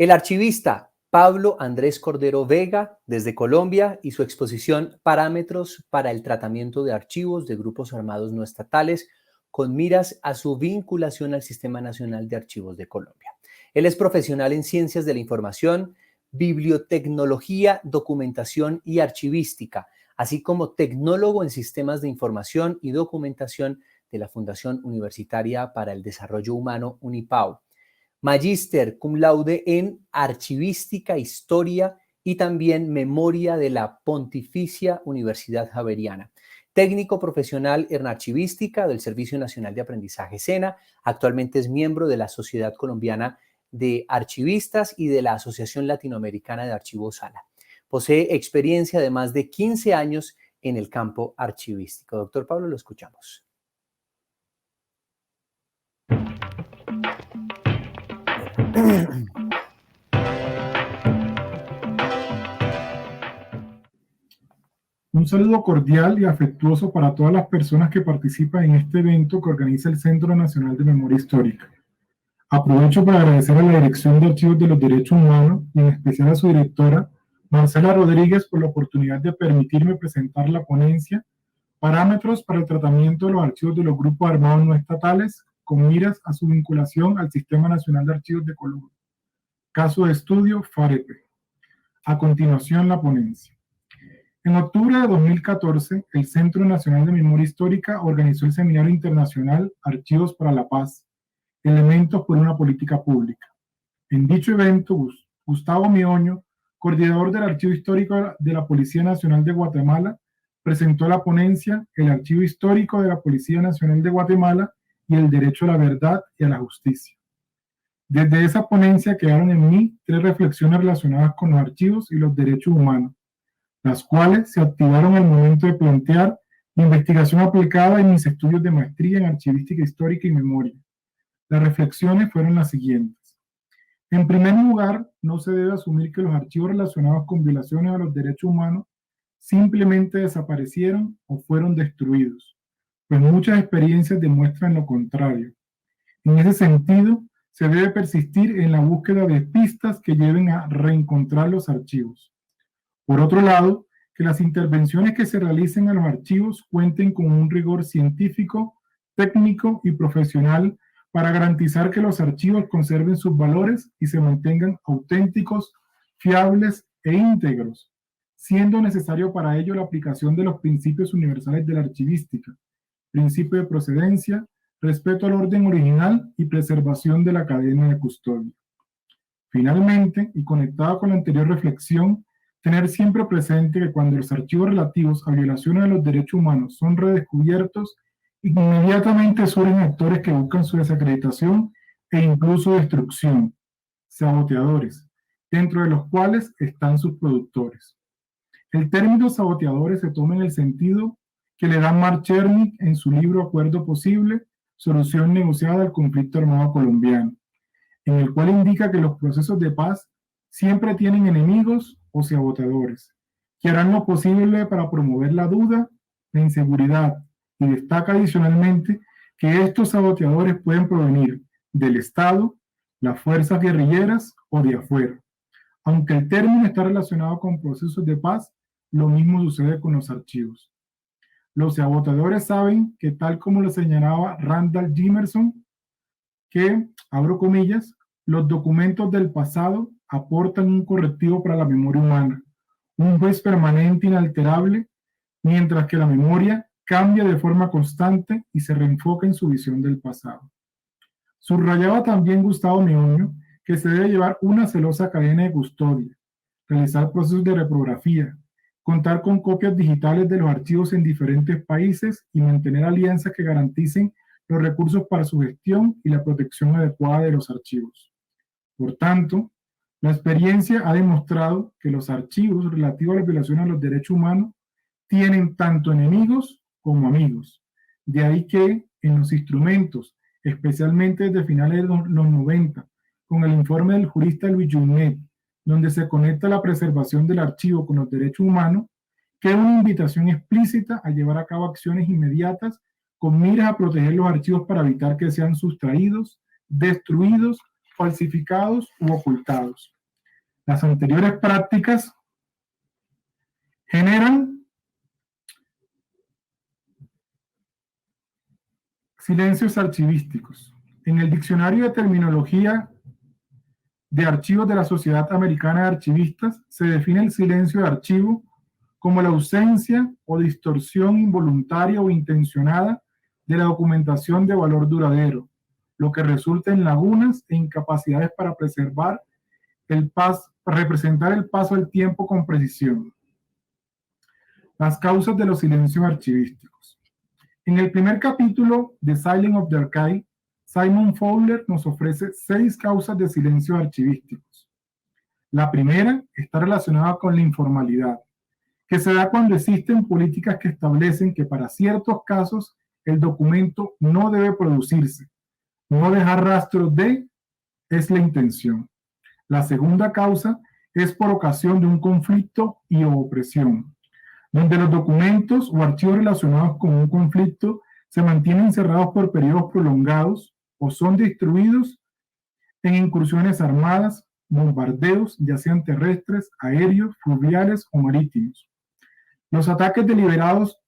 El archivista Pablo Andrés Cordero Vega, desde Colombia, y su exposición Parámetros para el tratamiento de archivos de grupos armados no estatales, con miras a su vinculación al Sistema Nacional de Archivos de Colombia. Él es profesional en ciencias de la información, bibliotecnología, documentación y archivística, así como tecnólogo en sistemas de información y documentación de la Fundación Universitaria para el Desarrollo Humano, UNIPAU. Magíster cum laude en Archivística, Historia y también Memoria de la Pontificia Universidad Javeriana. Técnico profesional en Archivística del Servicio Nacional de Aprendizaje SENA. Actualmente es miembro de la Sociedad Colombiana de Archivistas y de la Asociación Latinoamericana de Archivos SALA. Posee experiencia de más de 15 años en el campo archivístico. Doctor Pablo, lo escuchamos. Un saludo cordial y afectuoso para todas las personas que participan en este evento que organiza el Centro Nacional de Memoria Histórica. Aprovecho para agradecer a la Dirección de Archivos de los Derechos Humanos y en especial a su directora, Marcela Rodríguez, por la oportunidad de permitirme presentar la ponencia Parámetros para el tratamiento de los archivos de los grupos armados no estatales con miras a su vinculación al Sistema Nacional de Archivos de Colombia. Caso de estudio FAREPE. A continuación, la ponencia. En octubre de 2014, el Centro Nacional de Memoria Histórica organizó el Seminario Internacional Archivos para la Paz, Elementos por una Política Pública. En dicho evento, Gustavo Mioño, coordinador del Archivo Histórico de la Policía Nacional de Guatemala, presentó la ponencia El Archivo Histórico de la Policía Nacional de Guatemala y el Derecho a la Verdad y a la Justicia. Desde esa ponencia quedaron en mí 3 reflexiones relacionadas con los archivos y los derechos humanos, las cuales se activaron al momento de plantear mi investigación aplicada en mis estudios de maestría en archivística histórica y memoria. Las reflexiones fueron las siguientes. En primer lugar, no se debe asumir que los archivos relacionados con violaciones a los derechos humanos simplemente desaparecieron o fueron destruidos, pues muchas experiencias demuestran lo contrario. En ese sentido, se debe persistir en la búsqueda de pistas que lleven a reencontrar los archivos. Por otro lado, que las intervenciones que se realicen a los archivos cuenten con un rigor científico, técnico y profesional para garantizar que los archivos conserven sus valores y se mantengan auténticos, fiables e íntegros, siendo necesario para ello la aplicación de los principios universales de la archivística, principio de procedencia, respeto al orden original y preservación de la cadena de custodia. Finalmente, y conectado con la anterior reflexión, tener siempre presente que cuando los archivos relativos a violaciones de los derechos humanos son redescubiertos, inmediatamente surgen actores que buscan su desacreditación e incluso destrucción, saboteadores, dentro de los cuales están sus productores. El término saboteadores se toma en el sentido que le da Mark Chernik en su libro Acuerdo Posible, Solución Negociada al Conflicto Armado Colombiano, en el cual indica que los procesos de paz siempre tienen enemigos o saboteadores, que harán lo posible para promover la duda, la inseguridad, y destaca adicionalmente que estos saboteadores pueden provenir del Estado, las fuerzas guerrilleras o de afuera. Aunque el término está relacionado con procesos de paz, lo mismo sucede con los archivos. Los saboteadores saben que, tal como lo señalaba Randall Jimerson, que, abro comillas, los documentos del pasado aportan un correctivo para la memoria humana, un juez permanente inalterable, mientras que la memoria cambia de forma constante y se reenfoca en su visión del pasado. Subrayaba también Gustavo Mioño que se debe llevar una celosa cadena de custodia, realizar procesos de reprografía, contar con copias digitales de los archivos en diferentes países y mantener alianzas que garanticen los recursos para su gestión y la protección adecuada de los archivos. Por tanto, la experiencia ha demostrado que los archivos relativos a la violación a los derechos humanos tienen tanto enemigos como amigos. De ahí que en los instrumentos, especialmente desde finales de los 90, con el informe del jurista Luis Junet, donde se conecta la preservación del archivo con los derechos humanos, queda una invitación explícita a llevar a cabo acciones inmediatas con miras a proteger los archivos para evitar que sean sustraídos, destruidos falsificados u ocultados. Las anteriores prácticas generan silencios archivísticos. En el Diccionario de Terminología de Archivos de la Sociedad Americana de Archivistas se define el silencio de archivo como la ausencia o distorsión involuntaria o intencionada de la documentación de valor duradero, lo que resulta en lagunas e incapacidades para representar el paso del tiempo con precisión. Las causas de los silencios archivísticos. En el primer capítulo de Silence of the Archive, Simon Fowler nos ofrece 6 causas de silencio archivísticos. La primera está relacionada con la informalidad, que se da cuando existen políticas que establecen que para ciertos casos el documento no debe producirse. No dejar rastros de es la intención. La segunda causa es por ocasión de un conflicto y opresión, donde los documentos o archivos relacionados con un conflicto se mantienen cerrados por periodos prolongados o son destruidos en incursiones armadas, bombardeos, ya sean terrestres, aéreos, fluviales o marítimos. Los ataques deliberados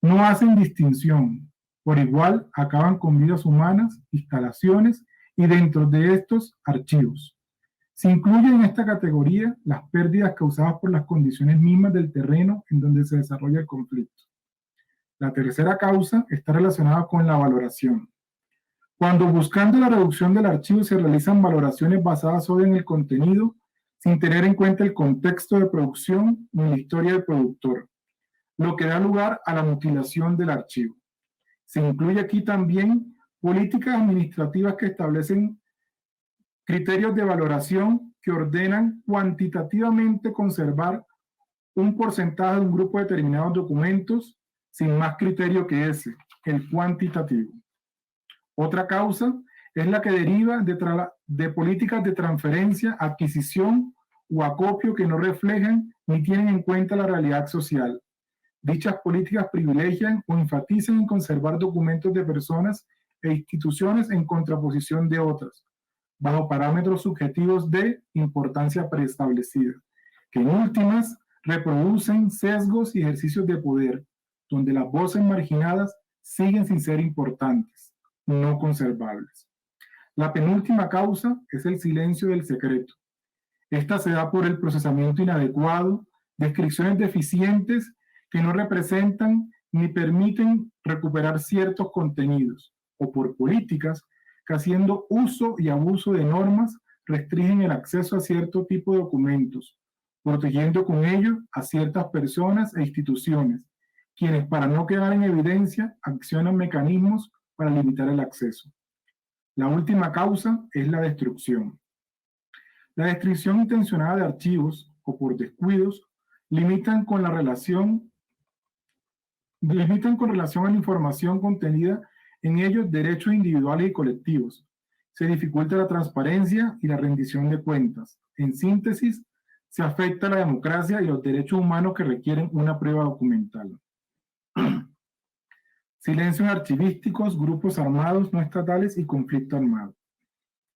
no hacen distinción. Por igual, acaban con vidas humanas, instalaciones y dentro de estos archivos. Se incluyen en esta categoría las pérdidas causadas por las condiciones mismas del terreno en donde se desarrolla el conflicto. La tercera causa está relacionada con la valoración. Cuando buscando la reducción del archivo se realizan valoraciones basadas solo en el contenido, sin tener en cuenta el contexto de producción ni la historia del productor, lo que da lugar a la mutilación del archivo. Se incluye aquí también políticas administrativas que establecen criterios de valoración que ordenan cuantitativamente conservar un porcentaje de un grupo de determinados documentos sin más criterio que ese, el cuantitativo. Otra causa es la que deriva de políticas de transferencia, adquisición o acopio que no reflejan ni tienen en cuenta la realidad social. Dichas políticas privilegian o enfatizan en conservar documentos de personas e instituciones en contraposición de otras, bajo parámetros subjetivos de importancia preestablecida, que en últimas reproducen sesgos y ejercicios de poder, donde las voces marginadas siguen sin ser importantes, no conservables. La penúltima causa es el silencio del secreto. Esta se da por el procesamiento inadecuado, descripciones deficientes que no representan ni permiten recuperar ciertos contenidos, o por políticas que haciendo uso y abuso de normas restringen el acceso a cierto tipo de documentos, protegiendo con ello a ciertas personas e instituciones, quienes para no quedar en evidencia accionan mecanismos para limitar el acceso. La última causa es la destrucción. La destrucción intencionada de archivos o por descuidos limitan con relación a la información contenida en ellos derechos individuales y colectivos. Se dificulta la transparencia y la rendición de cuentas. En síntesis, se afecta la democracia y los derechos humanos que requieren una prueba documental. Silencios archivísticos, grupos armados no estatales y conflicto armado.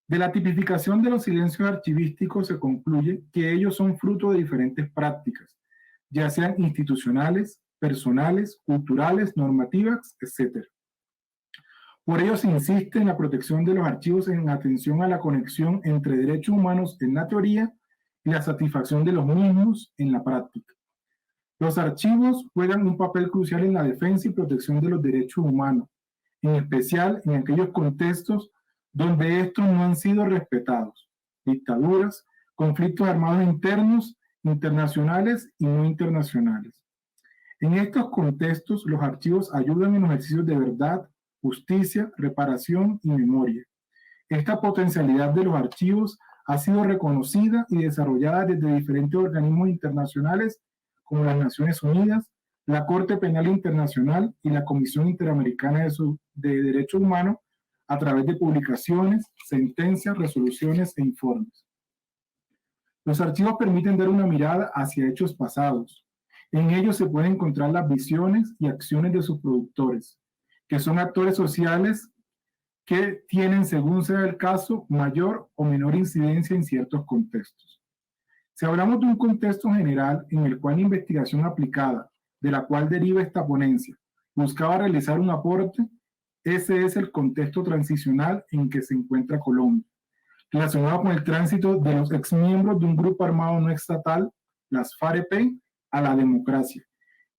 De la tipificación de los silencios archivísticos se concluye que ellos son fruto de diferentes prácticas, ya sean institucionales, personales, culturales, normativas, etc. Por ello se insiste en la protección de los archivos en atención a la conexión entre derechos humanos en la teoría y la satisfacción de los mismos en la práctica. Los archivos juegan un papel crucial en la defensa y protección de los derechos humanos, en especial en aquellos contextos donde estos no han sido respetados: dictaduras, conflictos armados internos, internacionales y no internacionales. En estos contextos, los archivos ayudan en los ejercicios de verdad, justicia, reparación y memoria. Esta potencialidad de los archivos ha sido reconocida y desarrollada desde diferentes organismos internacionales como las Naciones Unidas, la Corte Penal Internacional y la Comisión Interamericana de Derechos Humanos a través de publicaciones, sentencias, resoluciones e informes. Los archivos permiten dar una mirada hacia hechos pasados. En ellos se pueden encontrar las visiones y acciones de sus productores, que son actores sociales que tienen, según sea el caso, mayor o menor incidencia en ciertos contextos. Si hablamos de un contexto general en el cual la investigación aplicada, de la cual deriva esta ponencia, buscaba realizar un aporte, ese es el contexto transicional en que se encuentra Colombia, relacionado con el tránsito de los exmiembros de un grupo armado no estatal, las FAREP, a la democracia,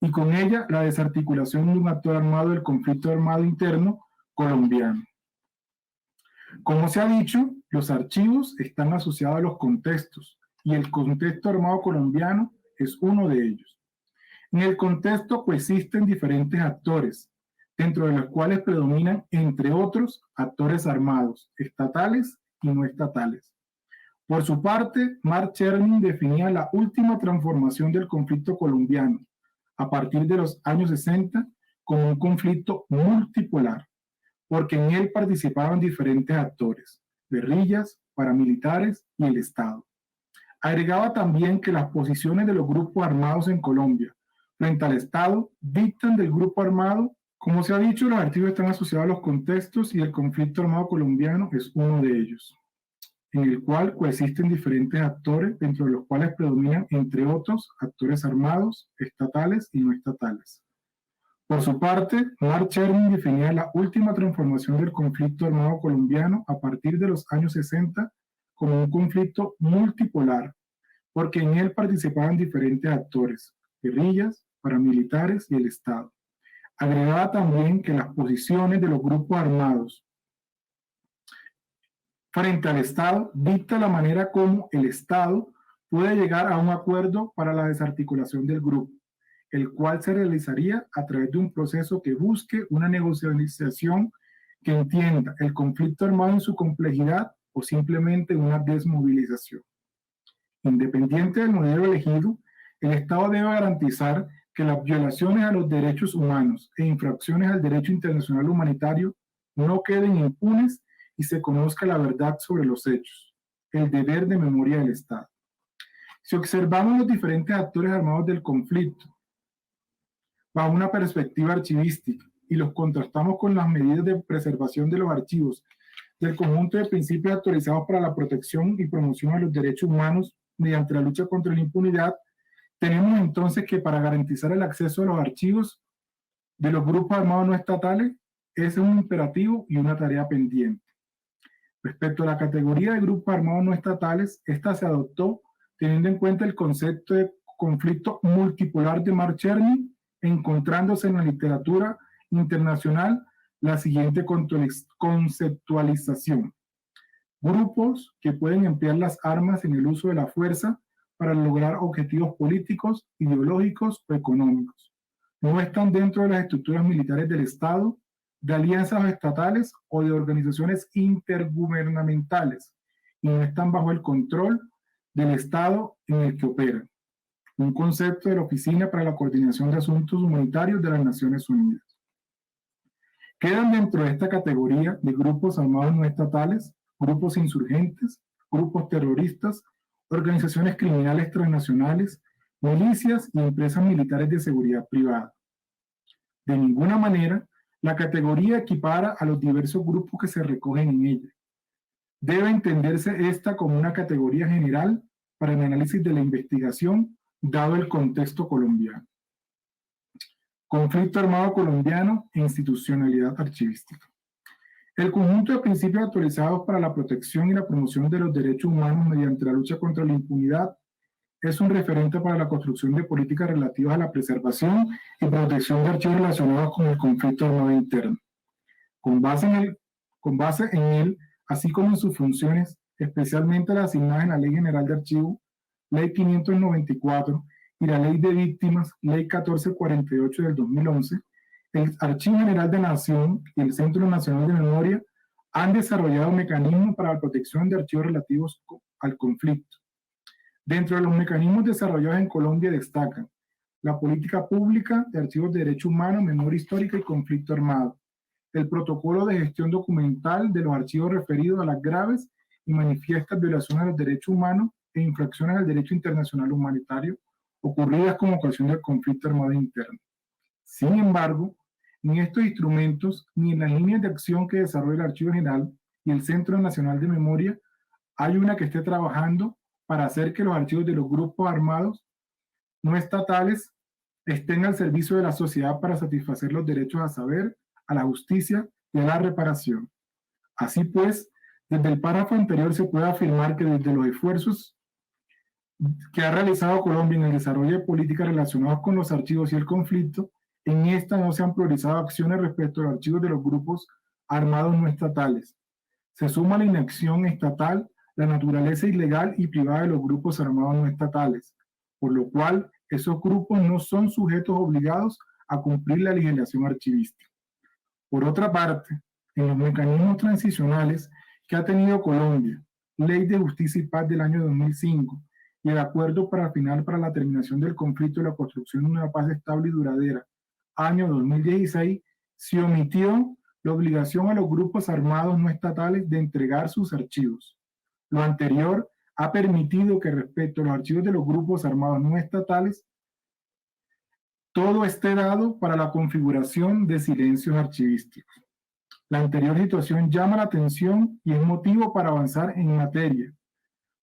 y con ella la desarticulación de un actor armado del conflicto armado interno colombiano. Como se ha dicho, los archivos están asociados a los contextos, y el contexto armado colombiano es uno de ellos. En el contexto coexisten diferentes actores, dentro de los cuales predominan, entre otros, actores armados, estatales y no estatales. Por su parte, Mark Chernin definía la última transformación del conflicto colombiano, a partir de los años 60, como un conflicto multipolar, porque en él participaban diferentes actores, guerrillas, paramilitares y el Estado. Agregaba también que las posiciones de los grupos armados en Colombia frente al Estado dictan del grupo armado. Como se ha dicho, los archivos están asociados a los contextos y el conflicto armado colombiano es uno de ellos, en el cual coexisten diferentes actores, dentro de los cuales predominan, entre otros, actores armados, estatales y no estatales. Por su parte, Mark Chernin definía la última transformación del conflicto armado colombiano a partir de los años 60 como un conflicto multipolar, porque en él participaban diferentes actores, guerrillas, paramilitares y el Estado. Agregaba también que las posiciones de los grupos armados frente al Estado dicta la manera como el Estado puede llegar a un acuerdo para la desarticulación del grupo, el cual se realizaría a través de un proceso que busque una negociación que entienda el conflicto armado en su complejidad o simplemente una desmovilización. Independiente del modelo elegido, el Estado debe garantizar que las violaciones a los derechos humanos e infracciones al derecho internacional humanitario no queden impunes y se conozca la verdad sobre los hechos, el deber de memoria del Estado. Si observamos los diferentes actores armados del conflicto bajo una perspectiva archivística y los contrastamos con las medidas de preservación de los archivos del conjunto de principios actualizados para la protección y promoción de los derechos humanos mediante la lucha contra la impunidad, tenemos entonces que para garantizar el acceso a los archivos de los grupos armados no estatales es un imperativo y una tarea pendiente. Respecto a la categoría de grupos armados no estatales, esta se adoptó teniendo en cuenta el concepto de conflicto multipolar de Mark Chernin, encontrándose en la literatura internacional la siguiente conceptualización: grupos que pueden emplear las armas en el uso de la fuerza para lograr objetivos políticos, ideológicos o económicos. No están dentro de las estructuras militares del Estado, de alianzas estatales o de organizaciones intergubernamentales y no están bajo el control del Estado en el que operan. Un concepto de la Oficina para la Coordinación de Asuntos Humanitarios de las Naciones Unidas. Quedan dentro de esta categoría de grupos armados no estatales, grupos insurgentes, grupos terroristas, organizaciones criminales transnacionales, milicias y empresas militares de seguridad privada. De ninguna manera, la categoría equipara a los diversos grupos que se recogen en ella. Debe entenderse esta como una categoría general para el análisis de la investigación, dado el contexto colombiano. Conflicto armado colombiano e institucionalidad archivística. El conjunto de principios actualizados para la protección y la promoción de los derechos humanos mediante la lucha contra la impunidad es un referente para la construcción de políticas relativas a la preservación y protección de archivos relacionados con el conflicto armado interno. Con base en él, así como en sus funciones, especialmente las asignadas en la Ley General de Archivos, Ley 594, y la Ley de Víctimas, Ley 1448 del 2011, el Archivo General de la Nación y el Centro Nacional de Memoria han desarrollado mecanismos para la protección de archivos relativos al conflicto. Dentro de los mecanismos desarrollados en Colombia destacan la política pública de archivos de derechos humanos, memoria histórica y conflicto armado, el protocolo de gestión documental de los archivos referidos a las graves y manifiestas violaciones a los derechos humanos e infracciones al derecho internacional humanitario ocurridas como ocasión del conflicto armado interno. Sin embargo, ni estos instrumentos, ni en las líneas de acción que desarrolla el Archivo General y el Centro Nacional de Memoria, hay una que esté trabajando para hacer que los archivos de los grupos armados no estatales estén al servicio de la sociedad para satisfacer los derechos a saber, a la justicia y a la reparación. Así pues, desde el párrafo anterior se puede afirmar que desde los esfuerzos que ha realizado Colombia en el desarrollo de políticas relacionadas con los archivos y el conflicto, en esta no se han priorizado acciones respecto a los archivos de los grupos armados no estatales. Se suma a la inacción estatal la naturaleza ilegal y privada de los grupos armados no estatales, por lo cual esos grupos no son sujetos obligados a cumplir la legislación archivística. Por otra parte, en los mecanismos transicionales que ha tenido Colombia, Ley de Justicia y Paz del año 2005 y el Acuerdo Final para la Terminación del Conflicto y la Construcción de una Paz Estable y Duradera, año 2016, se omitió la obligación a los grupos armados no estatales de entregar sus archivos. Lo anterior ha permitido que respecto a los archivos de los grupos armados no estatales, todo esté dado para la configuración de silencios archivísticos. La anterior situación llama la atención y es motivo para avanzar en materia,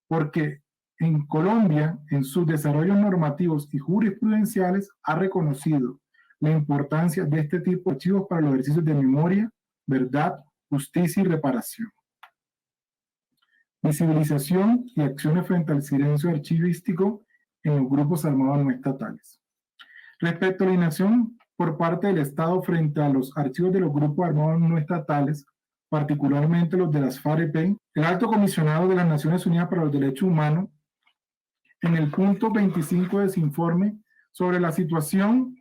porque en Colombia, en sus desarrollos normativos y jurisprudenciales, ha reconocido la importancia de este tipo de archivos para los ejercicios de memoria, verdad, justicia y reparación. Visibilización y acciones frente al silencio archivístico en los grupos armados no estatales. Respecto a la inacción por parte del Estado frente a los archivos de los grupos armados no estatales, particularmente los de las FARC-EP, el Alto Comisionado de las Naciones Unidas para los Derechos Humanos, en el punto 25 de su informe sobre la situación,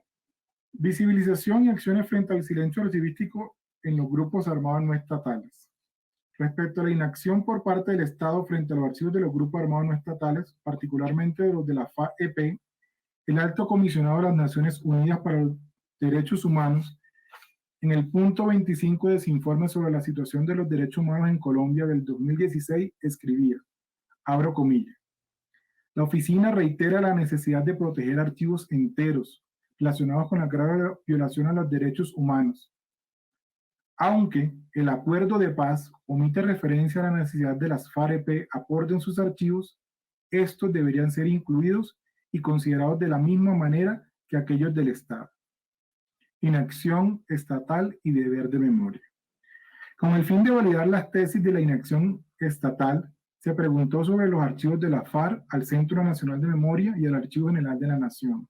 visibilización y acciones frente al silencio archivístico en los grupos armados no estatales. Respecto a la inacción por parte del Estado frente a los archivos de los grupos armados no estatales, particularmente de los de la FARC-EP, el Alto Comisionado de las Naciones Unidas para los Derechos Humanos, en el punto 25 de su informe sobre la situación de los derechos humanos en Colombia del 2016, escribía, abro comillas, la oficina reitera la necesidad de proteger archivos enteros relacionados con la grave violación a los derechos humanos. Aunque el acuerdo de paz omite referencia a la necesidad de las FARC aporten sus archivos, estos deberían ser incluidos y considerados de la misma manera que aquellos del Estado. Inacción estatal y deber de memoria. Con el fin de validar las tesis de la inacción estatal, se preguntó sobre los archivos de la FARC al Centro Nacional de Memoria y al Archivo General de la Nación,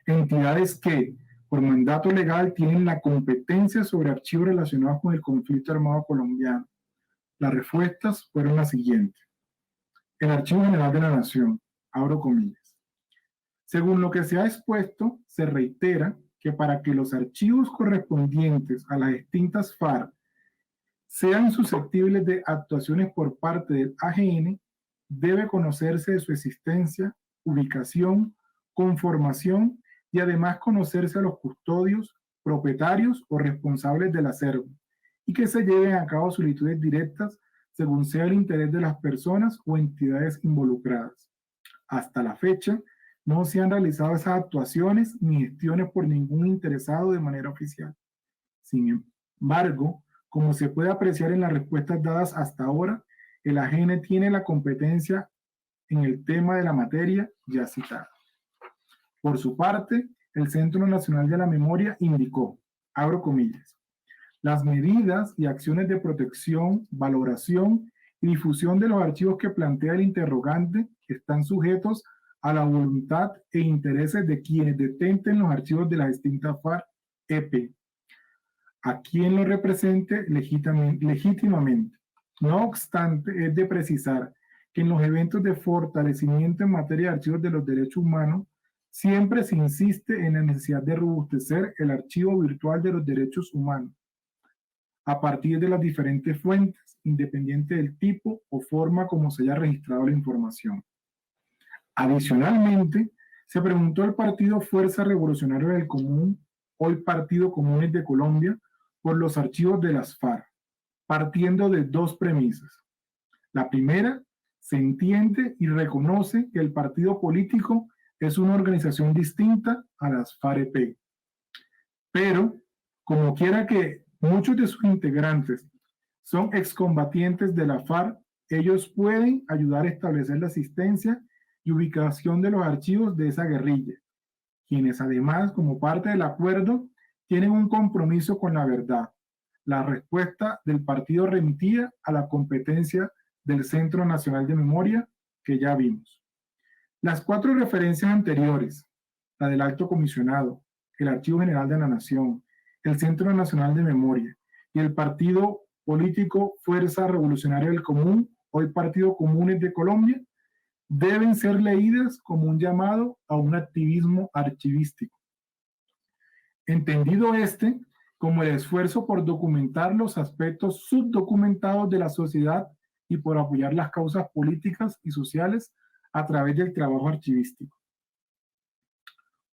entidades que, por mandato legal, tienen la competencia sobre archivos relacionados con el conflicto armado colombiano. Las respuestas fueron las siguientes. El Archivo General de la Nación, abro comillas. Según lo que se ha expuesto, se reitera que para que los archivos correspondientes a las distintas FARC sean susceptibles de actuaciones por parte del AGN, debe conocerse de su existencia, ubicación, conformación y además conocerse a los custodios, propietarios o responsables del acervo, y que se lleven a cabo solicitudes directas según sea el interés de las personas o entidades involucradas. Hasta la fecha, no se han realizado esas actuaciones ni gestiones por ningún interesado de manera oficial. Sin embargo, como se puede apreciar en las respuestas dadas hasta ahora, el AGN tiene la competencia en el tema de la materia ya citada. Por su parte, el Centro Nacional de la Memoria indicó, abro comillas, las medidas y acciones de protección, valoración y difusión de los archivos que plantea el interrogante están sujetos a la voluntad e intereses de quienes detenten los archivos de las distintas FARC-EP, a quien lo represente legítimamente. No obstante, es de precisar que en los eventos de fortalecimiento en materia de archivos de los derechos humanos, siempre se insiste en la necesidad de robustecer el archivo virtual de los derechos humanos, a partir de las diferentes fuentes, independiente del tipo o forma como se haya registrado la información. Adicionalmente, se preguntó al Partido Fuerza Revolucionaria del Común, hoy Partido Comunes de Colombia, por los archivos de las FARC, partiendo de dos premisas. La primera, se entiende y reconoce que el partido político es una organización distinta a las FARC-EP, pero Como quiera que muchos de sus integrantes son excombatientes de la FARC, ellos pueden ayudar a establecer la asistencia y ubicación de los archivos de esa guerrilla, quienes además, como parte del acuerdo, tienen un compromiso con la verdad. La respuesta del partido remitida a la competencia del Centro Nacional de Memoria, que ya vimos. Las 4 referencias anteriores, la del Alto Comisionado, el Archivo General de la Nación, el Centro Nacional de Memoria y el partido político Fuerza Revolucionaria del Común, hoy Partido Comunes de Colombia, deben ser leídas como un llamado a un activismo archivístico. Entendido como el esfuerzo por documentar los aspectos subdocumentados de la sociedad y por apoyar las causas políticas y sociales a través del trabajo archivístico.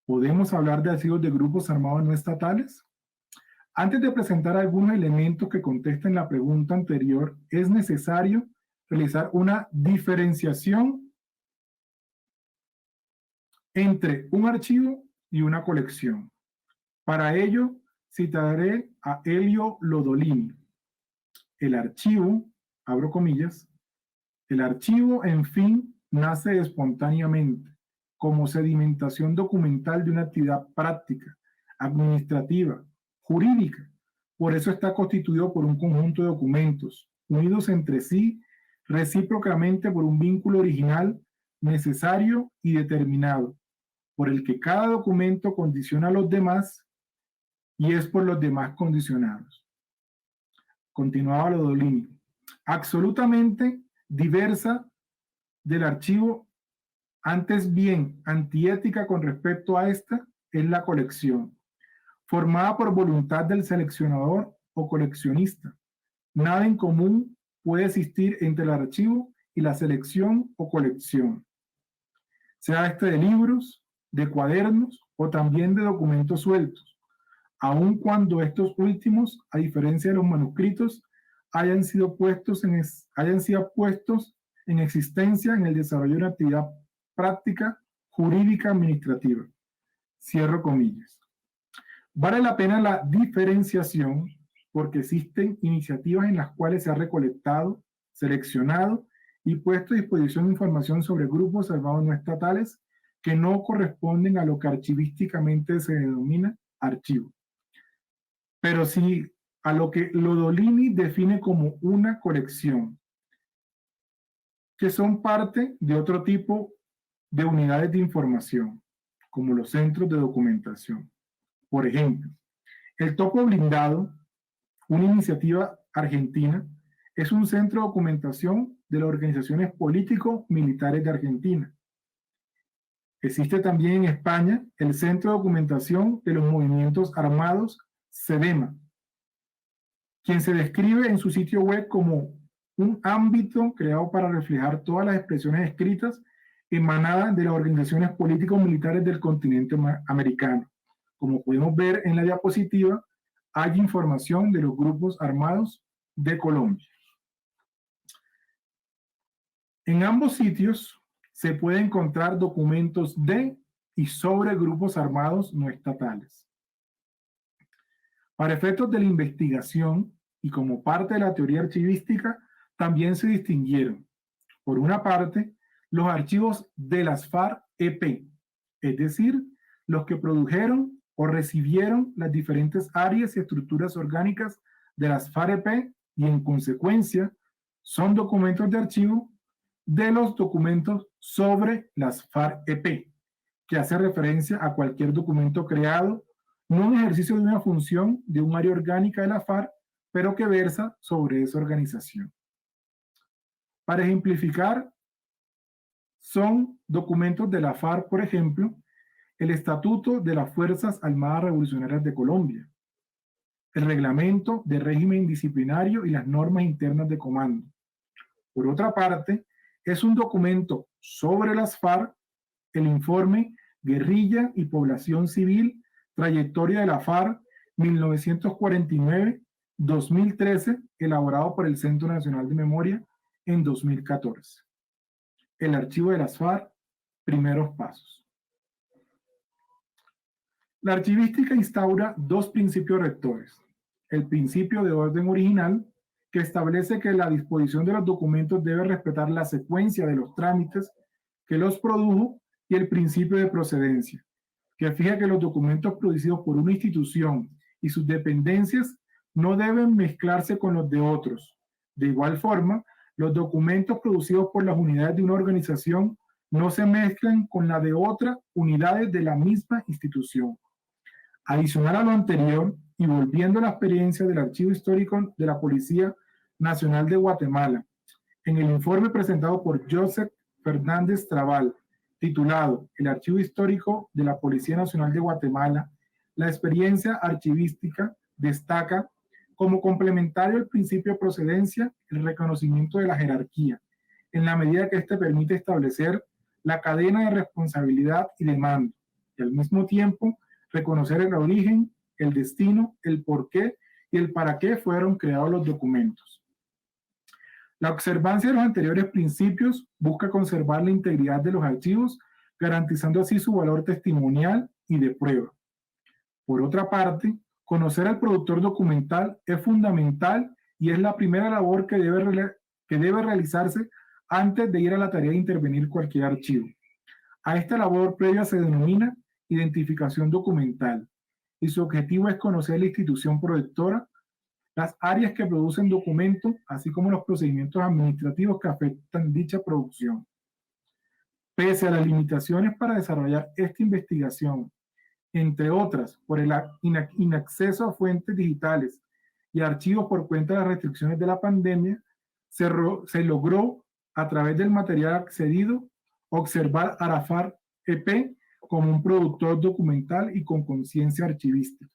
¿Podemos hablar de archivos de grupos armados no estatales? Antes de presentar algunos elementos que contesten la pregunta anterior, es necesario realizar una diferenciación entre un archivo y una colección. Para ello, citaré a Elio Lodolini. El archivo, abro comillas, el archivo, en fin, nace espontáneamente, como sedimentación documental de una actividad práctica, administrativa, jurídica. Por eso está constituido por un conjunto de documentos, unidos entre sí recíprocamente por un vínculo original, necesario y determinado, por el que cada documento condiciona a los demás y es por los demás condicionados. Continuaba Lodolini. Absolutamente diversa del archivo, antes bien antiética con respecto a esta, es la colección, formada por voluntad del seleccionador o coleccionista. Nada en común puede existir entre el archivo y la selección o colección, sea este de libros, de cuadernos o también de documentos sueltos, aun cuando estos últimos, a diferencia de los manuscritos, hayan sido puestos en existencia en el desarrollo de una actividad práctica, jurídica, administrativa. Cierro comillas. Vale la pena la diferenciación porque existen iniciativas en las cuales se ha recolectado, seleccionado y puesto a disposición información sobre grupos armados no estatales que no corresponden a lo que archivísticamente se denomina archivo, pero sí a lo que Lodolini define como una colección, que son parte de otro tipo de unidades de información, como los centros de documentación. Por ejemplo, el Topo Blindado, una iniciativa argentina, es un centro de documentación de las organizaciones político-militares de Argentina. Existe también en España el Centro de Documentación de los Movimientos Armados, CEDEMA, quien se describe en su sitio web como un ámbito creado para reflejar todas las expresiones escritas emanadas de las organizaciones político-militares del continente americano. Como podemos ver en la diapositiva, hay información de los grupos armados de Colombia. En ambos sitios se puede encontrar documentos de y sobre grupos armados no estatales. Para efectos de la investigación y como parte de la teoría archivística, también se distinguieron, por una parte, los archivos de las FARC-EP, es decir, los que produjeron o recibieron las diferentes áreas y estructuras orgánicas de las FARC-EP y en consecuencia son documentos de archivo de los documentos sobre las FARC-EP, que hace referencia a cualquier documento creado, no en ejercicio de una función de un área orgánica de la FARC, pero que versa sobre esa organización. Para ejemplificar, son documentos de la FARC, por ejemplo, el Estatuto de las Fuerzas Armadas Revolucionarias de Colombia, el Reglamento de Régimen Disciplinario y las normas internas de comando. Por otra parte, es un documento sobre las FARC, el informe Guerrilla y Población Civil, Trayectoria de la FARC 1949-2013, elaborado por el Centro Nacional de Memoria en 2014. El archivo de las FARC, primeros pasos. La archivística instaura dos principios rectores. El principio de orden original, que establece que la disposición de los documentos debe respetar la secuencia de los trámites que los produjo, y el principio de procedencia, que fija que los documentos producidos por una institución y sus dependencias no deben mezclarse con los de otros. De igual forma, los documentos producidos por las unidades de una organización no se mezclan con la de otras unidades de la misma institución. Adicional a lo anterior, y volviendo a la experiencia del Archivo Histórico de la Policía Nacional de Guatemala, en el informe presentado por Joseph Fernández Trabal, titulado El Archivo Histórico de la Policía Nacional de Guatemala, la experiencia archivística destaca como complementario al principio de procedencia el reconocimiento de la jerarquía, en la medida que éste permite establecer la cadena de responsabilidad y de mando, y al mismo tiempo reconocer el origen, el destino, el porqué y el para qué fueron creados los documentos. La observancia de los anteriores principios busca conservar la integridad de los archivos, garantizando así su valor testimonial y de prueba. Por otra parte, conocer al productor documental es fundamental y es la primera labor que debe realizarse antes de ir a la tarea de intervenir cualquier archivo. A esta labor previa se denomina identificación documental y su objetivo es conocer la institución productora, las áreas que producen documentos, así como los procedimientos administrativos que afectan dicha producción. Pese a las limitaciones para desarrollar esta investigación, entre otras, por el inacceso a fuentes digitales y archivos por cuenta de las restricciones de la pandemia, se logró, a través del material accedido, observar a la FARC-EP como un productor documental y con conciencia archivística.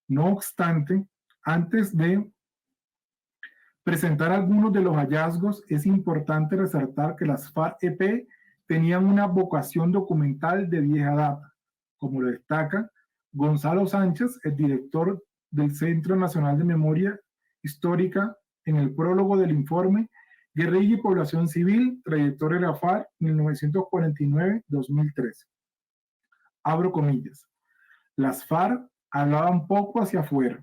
No obstante, antes de presentar algunos de los hallazgos, es importante resaltar que las FARC-EP tenían una vocación documental de vieja data, como lo destaca Gonzalo Sánchez, el director del Centro Nacional de Memoria Histórica, en el prólogo del informe Guerrilla y Población Civil, trayectoria de la FARC, 1949-2013. Abro comillas. Las FARC hablaban poco hacia afuera,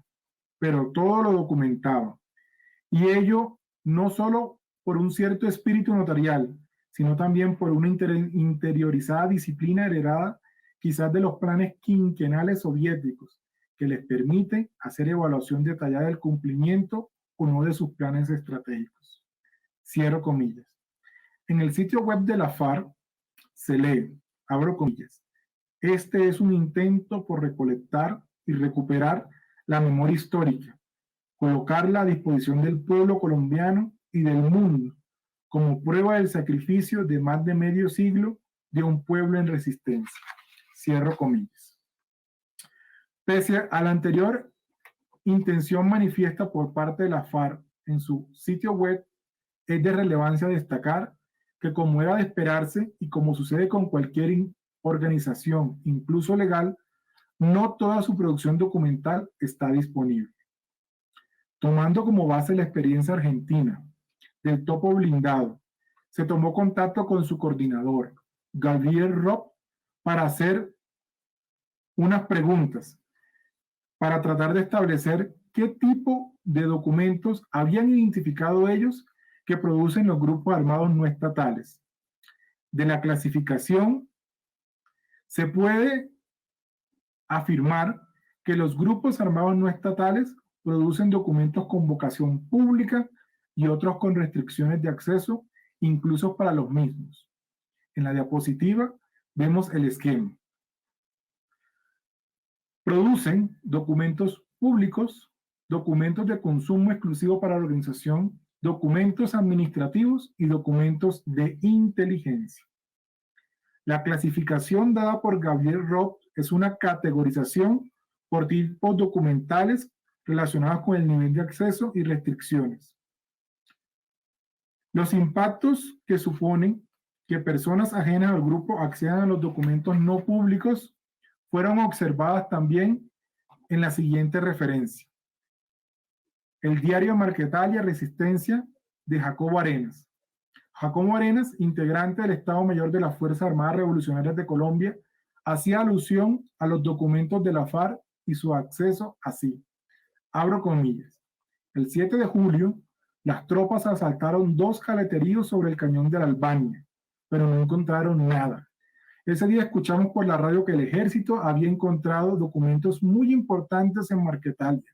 pero todo lo documentaban. Y ello no solo por un cierto espíritu notarial, sino también por una interiorizada disciplina heredada quizás de los planes quinquenales soviéticos, que les permite hacer evaluación detallada del cumplimiento o no de sus planes estratégicos. Cierro comillas. En el sitio web de la FARC se lee, abro comillas, este es un intento por recolectar y recuperar la memoria histórica, colocarla a disposición del pueblo colombiano y del mundo como prueba del sacrificio de más de medio siglo de un pueblo en resistencia. Cierro comillas. Pese a la anterior intención manifiesta por parte de la FARC en su sitio web, es de relevancia destacar que, como era de esperarse y como sucede con cualquier organización, incluso legal, no toda su producción documental está disponible. Tomando como base la experiencia argentina del topo blindado, se tomó contacto con su coordinador, Gabriel Robb, para hacer unas preguntas, para tratar de establecer qué tipo de documentos habían identificado ellos que producen los grupos armados no estatales. De la clasificación, se puede afirmar que los grupos armados no estatales producen documentos con vocación pública y otros con restricciones de acceso, incluso para los mismos. En la diapositiva vemos el esquema. Producen documentos públicos, documentos de consumo exclusivo para la organización, documentos administrativos y documentos de inteligencia. La clasificación dada por Gabriel Robb es una categorización por tipos documentales relacionados con el nivel de acceso y restricciones. Los impactos que suponen que personas ajenas al grupo accedan a los documentos no públicos fueron observadas también en la siguiente referencia. El diario Marquetalia Resistencia de Jacobo Arenas. Jacobo Arenas, integrante del Estado Mayor de las Fuerzas Armadas Revolucionarias de Colombia, hacía alusión a los documentos de la FARC y su acceso así. Abro comillas. El 7 de julio, las tropas asaltaron 2 caleteríos sobre el cañón de la Albania, pero no encontraron nada. Ese día escuchamos por la radio que el ejército había encontrado documentos muy importantes en Marquetalia.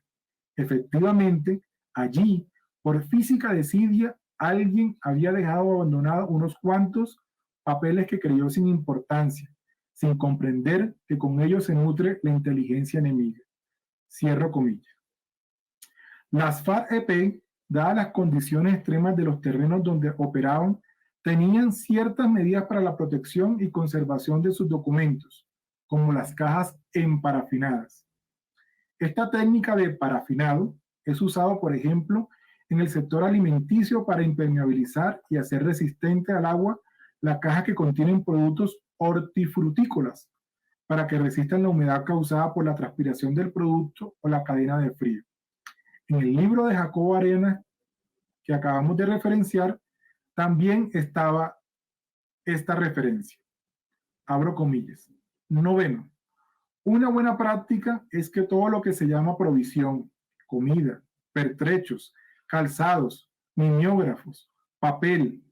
Efectivamente, allí, por física desidia, alguien había dejado abandonados unos cuantos papeles que creyó sin importancia, sin comprender que con ellos se nutre la inteligencia enemiga. Cierro comillas. Las FARC-EP, dadas las condiciones extremas de los terrenos donde operaban, tenían ciertas medidas para la protección y conservación de sus documentos, como las cajas emparafinadas. Esta técnica de parafinado es usada, por ejemplo, en el sector alimenticio para impermeabilizar y hacer resistente al agua las cajas que contienen productos hortifrutícolas, para que resistan la humedad causada por la transpiración del producto o la cadena de frío. En el libro de Jacobo Arenas, que acabamos de referenciar, también estaba esta referencia. Abro comillas. 9. Una buena práctica es que todo lo que se llama provisión, comida, pertrechos, calzados, mimeógrafos, papel,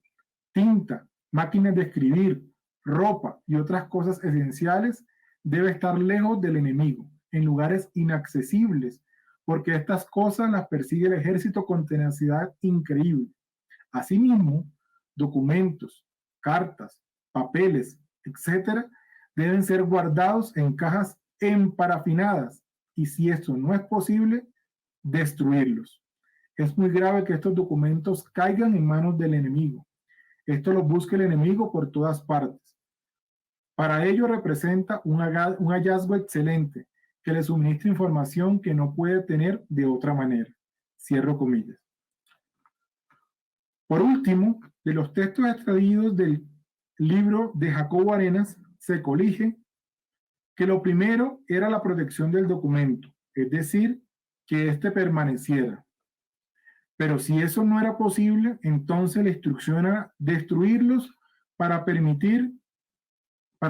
tinta, máquinas de escribir, ropa y otras cosas esenciales debe estar lejos del enemigo, en lugares inaccesibles, porque estas cosas las persigue el ejército con tenacidad increíble. Asimismo, documentos, cartas, papeles, etcétera, deben ser guardados en cajas emparafinadas y si esto no es posible, destruirlos. Es muy grave que estos documentos caigan en manos del enemigo. Esto lo busca el enemigo por todas partes. Para ello representa un hallazgo excelente que le suministra información que no puede tener de otra manera. Cierro comillas. Por último, de los textos extraídos del libro de Jacobo Arenas, se colige que lo primero era la protección del documento, es decir, que éste permaneciera. Pero si eso no era posible, entonces la instrucción era destruirlos para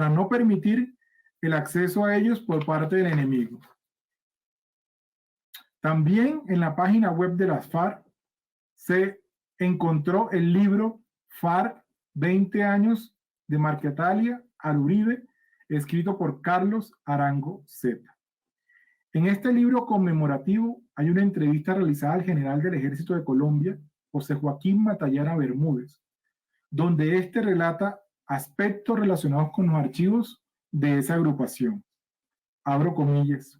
no permitir el acceso a ellos por parte del enemigo. También en la página web de las FARC se encontró el libro FARC 20 años de Marquetalia al Uribe, escrito por Carlos Arango Zeta. En este libro conmemorativo hay una entrevista realizada al general del Ejército de Colombia, José Joaquín Matallana Bermúdez, donde éste relata aspectos relacionados con los archivos de esa agrupación. Abro comillas.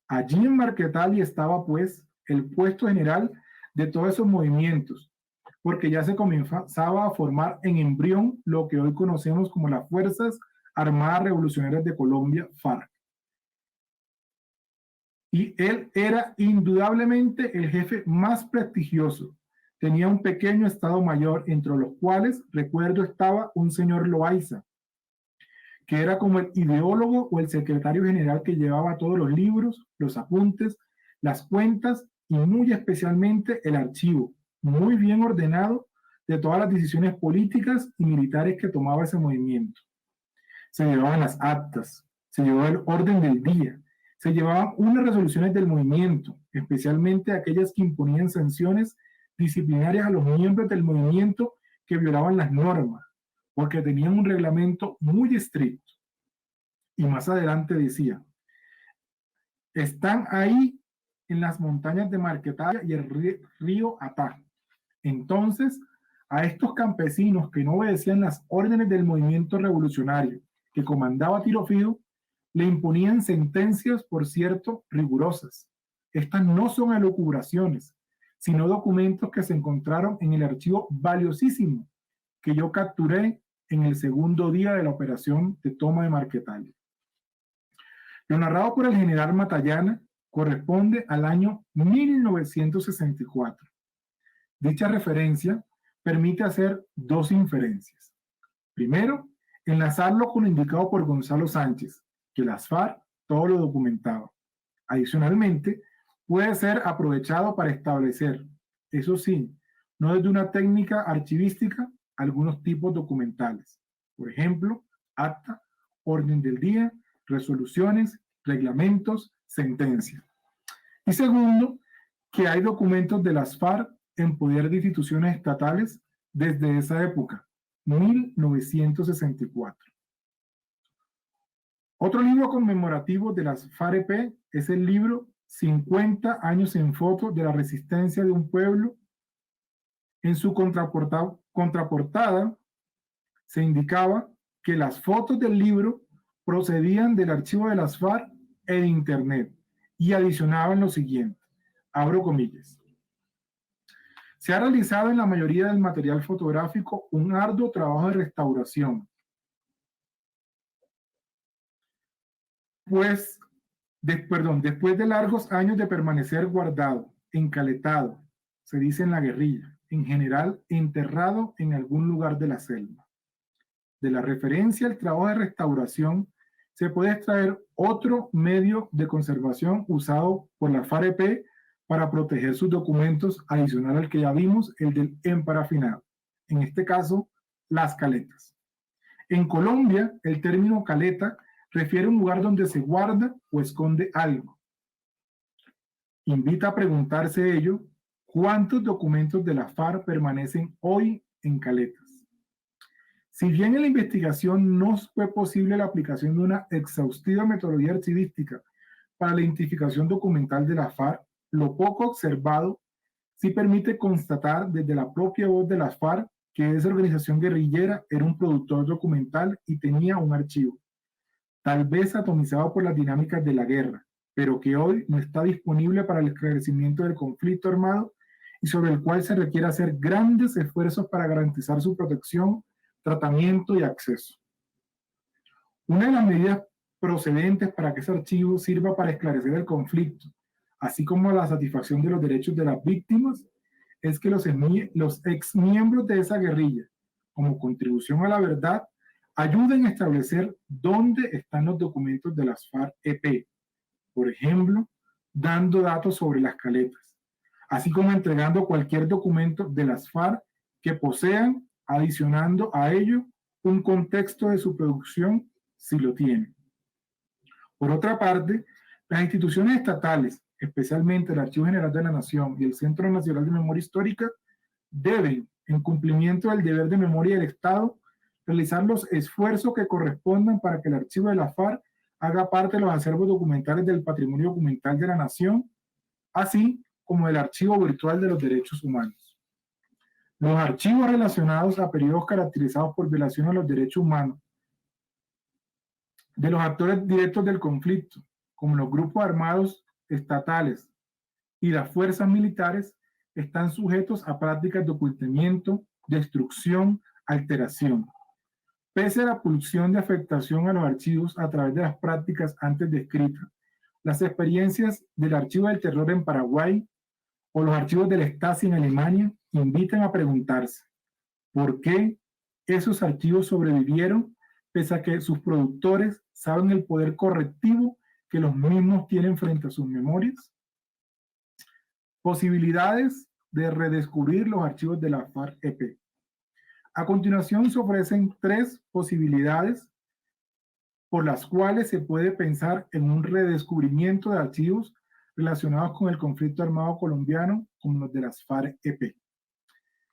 Allí en Marquetalia estaba, pues, el puesto general de todos esos movimientos, porque ya se comenzaba a formar en embrión lo que hoy conocemos como las Fuerzas Armadas Revolucionarias de Colombia, FARC. Y él era indudablemente el jefe más prestigioso. Tenía un pequeño estado mayor, entre los cuales, recuerdo, estaba un señor Loaiza, que era como el ideólogo o el secretario general que llevaba todos los libros, los apuntes, las cuentas y muy especialmente el archivo, muy bien ordenado de todas las decisiones políticas y militares que tomaba ese movimiento. Se llevaban las actas, se llevaba el orden del día, se llevaban unas resoluciones del movimiento, especialmente aquellas que imponían sanciones disciplinarias a los miembros del movimiento que violaban las normas, porque tenían un reglamento muy estricto. Y más adelante decía, están ahí en las montañas de Marquetalia y el río Atá. Entonces, a estos campesinos que no obedecían las órdenes del movimiento revolucionario que comandaba Tiro Fido, le imponían sentencias, por cierto, rigurosas. Estas no son elucubraciones, sino documentos que se encontraron en el archivo valiosísimo que yo capturé en el segundo día de la operación de toma de Marquetalia. Lo narrado por el general Matallana corresponde al año 1964. Dicha referencia permite hacer dos inferencias. Primero, enlazarlo con lo indicado por Gonzalo Sánchez, que las FARC todo lo documentaba. Adicionalmente, puede ser aprovechado para establecer, eso sí, no desde una técnica archivística, algunos tipos documentales, por ejemplo, acta orden del día, resoluciones, reglamentos, sentencias. Y segundo, que hay documentos de las FARC en poder de instituciones estatales desde esa época, 1964. Otro libro conmemorativo de las FARC-EP es el libro 50 años en foto de la resistencia de un pueblo. En su contraportada se indicaba que las fotos del libro procedían del archivo de las FARC e de Internet y adicionaban lo siguiente, abro comillas. Se ha realizado en la mayoría del material fotográfico un arduo trabajo de restauración, después de largos años de permanecer guardado, encaletado, se dice en la guerrilla, en general enterrado en algún lugar de la selva. De la referencia al trabajo de restauración se puede extraer otro medio de conservación usado por la FARC-EP para proteger sus documentos adicional al que ya vimos, el del emparafinado, en este caso, las caletas. En Colombia, el término caleta refiere a un lugar donde se guarda o esconde algo. Invita a preguntarse ello, ¿cuántos documentos de la FARC permanecen hoy en caletas? Si bien en la investigación no fue posible la aplicación de una exhaustiva metodología archivística para la identificación documental de la FARC, lo poco observado sí permite constatar desde la propia voz de la FARC que esa organización guerrillera era un productor documental y tenía un archivo, tal vez atomizado por las dinámicas de la guerra, pero que hoy no está disponible para el esclarecimiento del conflicto armado y sobre el cual se requiere hacer grandes esfuerzos para garantizar su protección, tratamiento y acceso. Una de las medidas procedentes para que ese archivo sirva para esclarecer el conflicto, así como la satisfacción de los derechos de las víctimas, es que los exmiembros de esa guerrilla, como contribución a la verdad, ayuden a establecer dónde están los documentos de las FARC-EP, por ejemplo, dando datos sobre las caletas, así como entregando cualquier documento de las FARC que posean, adicionando a ello un contexto de su producción si lo tienen. Por otra parte, las instituciones estatales, especialmente el Archivo General de la Nación y el Centro Nacional de Memoria Histórica, deben, en cumplimiento del deber de memoria del Estado, realizar los esfuerzos que correspondan para que el archivo de la FARC haga parte de los acervos documentales del patrimonio documental de la Nación, así como del archivo virtual de los derechos humanos. Los archivos relacionados a periodos caracterizados por violación a los derechos humanos de los actores directos del conflicto, como los grupos armados estatales y las fuerzas militares, están sujetos a prácticas de ocultamiento, destrucción, alteración. Pese a la pulsión de afectación a los archivos a través de las prácticas antes descritas, las experiencias del Archivo del Terror en Paraguay o los archivos del Stasi en Alemania invitan a preguntarse ¿por qué esos archivos sobrevivieron pese a que sus productores saben el poder correctivo que los mismos tienen frente a sus memorias? Posibilidades de redescubrir los archivos de la FARC-EP. A continuación se ofrecen 3 posibilidades por las cuales se puede pensar en un redescubrimiento de archivos relacionados con el conflicto armado colombiano como los de las FARC-EP.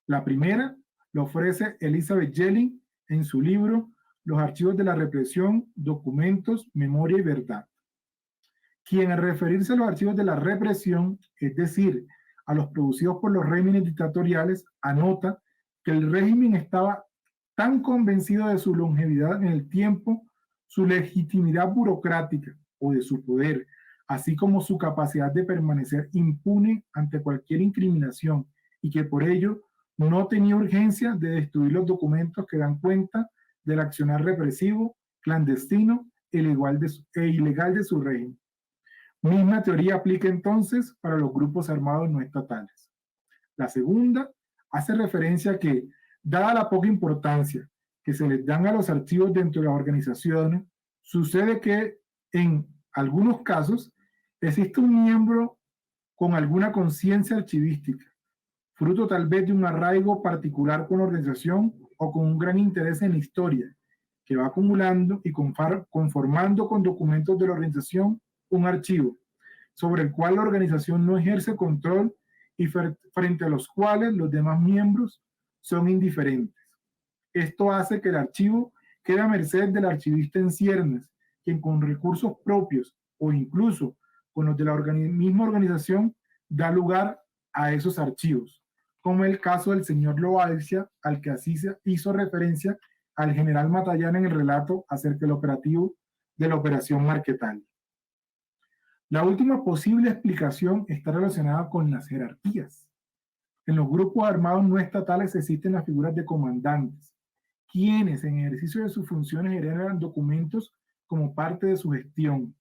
La primera lo ofrece Elizabeth Jelling en su libro Los archivos de la represión, documentos, memoria y verdad, quien al referirse a los archivos de la represión, es decir, a los producidos por los regímenes dictatoriales, anota que el régimen estaba tan convencido de su longevidad en el tiempo, su legitimidad burocrática o de su poder, así como su capacidad de permanecer impune ante cualquier incriminación y que por ello no tenía urgencia de destruir los documentos que dan cuenta del accionar represivo, clandestino e ilegal de su régimen. Misma teoría aplica entonces para los grupos armados no estatales. La segunda hace referencia a que, dada la poca importancia que se les dan a los archivos dentro de las organizaciones, sucede que en algunos casos existe un miembro con alguna conciencia archivística, fruto tal vez de un arraigo particular con la organización o con un gran interés en la historia, que va acumulando y conformando con documentos de la organización un archivo sobre el cual la organización no ejerce control y frente a los cuales los demás miembros son indiferentes. Esto hace que el archivo quede a merced del archivista en ciernes, quien con recursos propios o incluso con los de la misma organización da lugar a esos archivos, como el caso del señor Loaiza, al que así se hizo referencia al general Matallana en el relato acerca del operativo de la Operación Marquetal. La última posible explicación está relacionada con las jerarquías. En los grupos armados no estatales existen las figuras de comandantes, quienes en ejercicio de sus funciones generan documentos como parte de su gestión,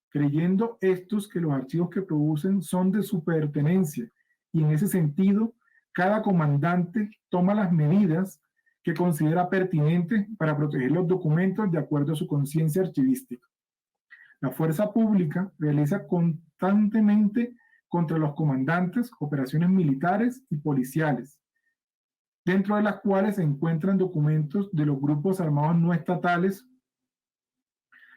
creyendo estos que los archivos que producen son de su pertenencia, y en ese sentido, cada comandante toma las medidas que considera pertinentes para proteger los documentos de acuerdo a su conciencia archivística. La fuerza pública realiza constantemente contra los comandantes operaciones militares y policiales, dentro de las cuales se encuentran documentos de los grupos armados no estatales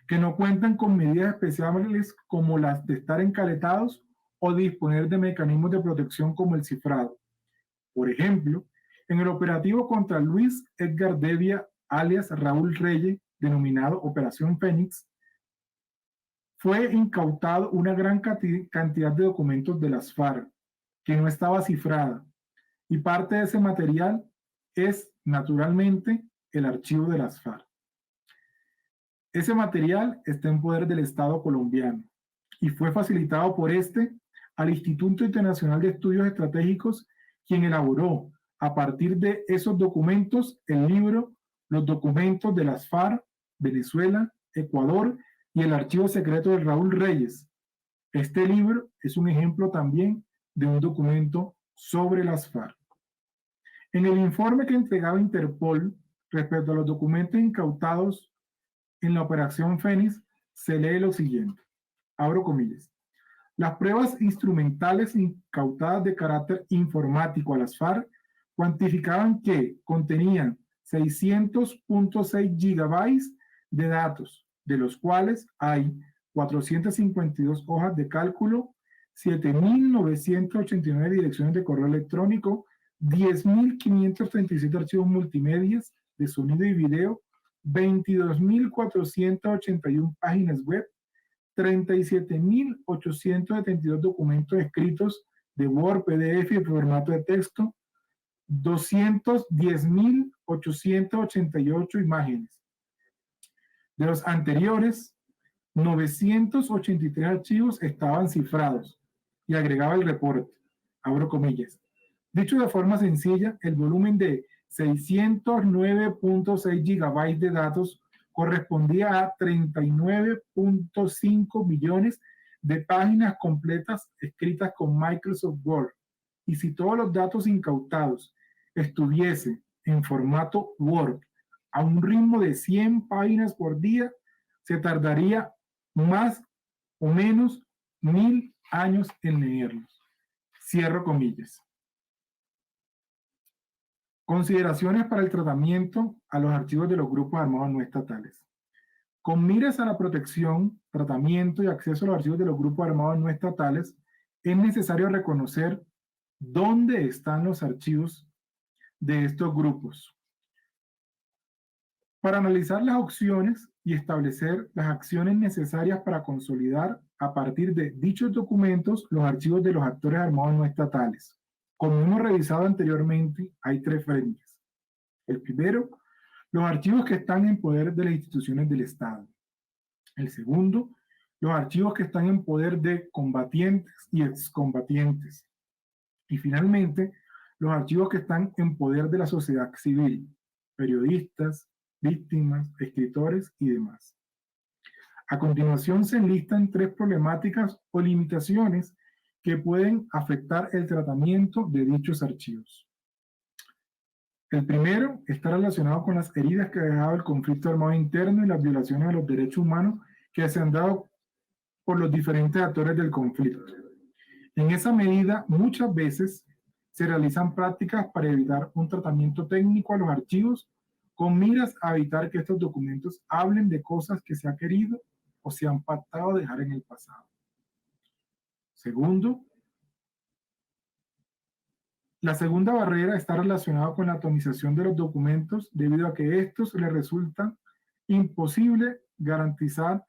que no cuentan con medidas especiales como las de estar encaletados o disponer de mecanismos de protección como el cifrado. Por ejemplo, en el operativo contra Luis Edgar Devia, alias Raúl Reyes, denominado Operación Fénix, fue incautado una gran cantidad de documentos de las FARC que no estaba cifrada, y parte de ese material es, naturalmente, el archivo de las FARC. Ese material está en poder del Estado colombiano y fue facilitado por este al Instituto Internacional de Estudios Estratégicos, quien elaboró, a partir de esos documentos, el libro Los documentos de las FARC, Venezuela, Ecuador y el archivo secreto de Raúl Reyes. Este libro es un ejemplo también de un documento sobre las FARC. En el informe que entregaba Interpol respecto a los documentos incautados en la Operación Fénix, se lee lo siguiente, abro comillas: las pruebas instrumentales incautadas de carácter informático a las FARC cuantificaban que contenían 600.6 gigabytes de datos, de los cuales hay 452 hojas de cálculo, 7.989 direcciones de correo electrónico, 10.537 archivos multimedias de sonido y video, 22.481 páginas web, 37.872 documentos escritos de Word, PDF y formato de texto, 210.888 imágenes. De los anteriores, 983 archivos estaban cifrados, y agregaba el reporte, abro comillas. Dicho de forma sencilla, el volumen de 609.6 gigabytes de datos correspondía a 39.5 millones de páginas completas escritas con Microsoft Word. Y si todos los datos incautados estuviesen en formato Word a un ritmo de 100 páginas por día, se tardaría más o menos 1000 años en leerlos. Cierro comillas. Consideraciones para el tratamiento a los archivos de los grupos armados no estatales. Con miras a la protección, tratamiento y acceso a los archivos de los grupos armados no estatales, es necesario reconocer dónde están los archivos de estos grupos, para analizar las opciones y establecer las acciones necesarias para consolidar a partir de dichos documentos los archivos de los actores armados no estatales. Como hemos revisado anteriormente, hay tres frentes. El primero, los archivos que están en poder de las instituciones del Estado. El segundo, los archivos que están en poder de combatientes y excombatientes. Y finalmente, los archivos que están en poder de la sociedad civil, periodistas, víctimas, escritores y demás. A continuación se enlistan tres problemáticas o limitaciones que pueden afectar el tratamiento de dichos archivos. El primero está relacionado con las heridas que ha dejado el conflicto armado interno y las violaciones a los derechos humanos que se han dado por los diferentes actores del conflicto. En esa medida, muchas veces se realizan prácticas para evitar un tratamiento técnico a los archivos con miras a evitar que estos documentos hablen de cosas que se ha querido o se han pactado dejar en el pasado. Segundo, la segunda barrera está relacionada con la atomización de los documentos debido a que estos les resulta imposible garantizar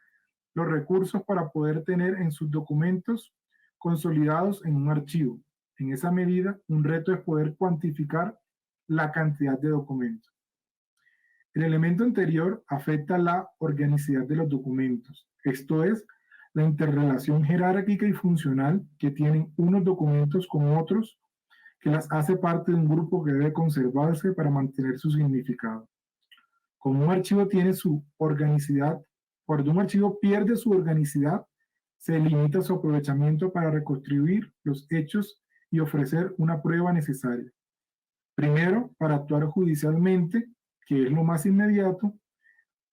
los recursos para poder tener en sus documentos consolidados en un archivo. En esa medida, un reto es poder cuantificar la cantidad de documentos. El elemento anterior afecta la organicidad de los documentos, esto es, la interrelación jerárquica y funcional que tienen unos documentos con otros, que las hace parte de un grupo que debe conservarse para mantener su significado. Como un archivo tiene su organicidad, cuando un archivo pierde su organicidad, se limita su aprovechamiento para reconstruir los hechos y ofrecer una prueba necesaria. Primero, para actuar judicialmente, que es lo más inmediato,